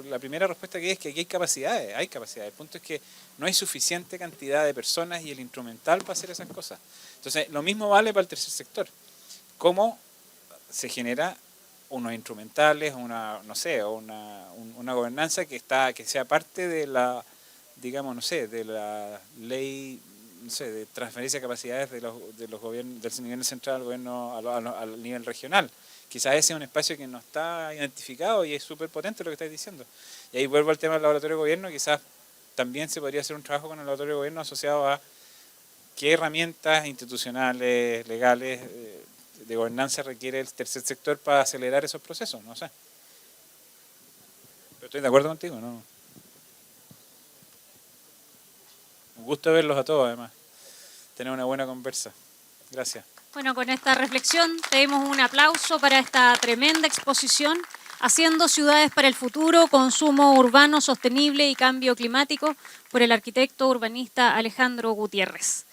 la primera respuesta que es que aquí hay capacidades. El punto es que no hay suficiente cantidad de personas y el instrumental para hacer esas cosas. Entonces, lo mismo vale para el tercer sector. ¿Cómo se genera unos instrumentales, una gobernanza que sea parte de la, digamos, de la ley, de transferencia de capacidades de los gobiernos, del nivel central al gobierno al nivel regional? Quizás ese es un espacio que no está identificado y es súper potente lo que estáis diciendo. Y ahí vuelvo al tema del laboratorio de gobierno. Quizás también se podría hacer un trabajo con el laboratorio de gobierno asociado a qué herramientas institucionales, legales, de gobernanza requiere el tercer sector para acelerar esos procesos, no sé. Pero estoy de acuerdo contigo, ¿no? Un gusto verlos a todos, además. Tener una buena conversa. Gracias. Bueno, con esta reflexión pedimos un aplauso para esta tremenda exposición, Haciendo ciudades para el futuro, consumo urbano sostenible y cambio climático, por el arquitecto urbanista Alejandro Gutiérrez.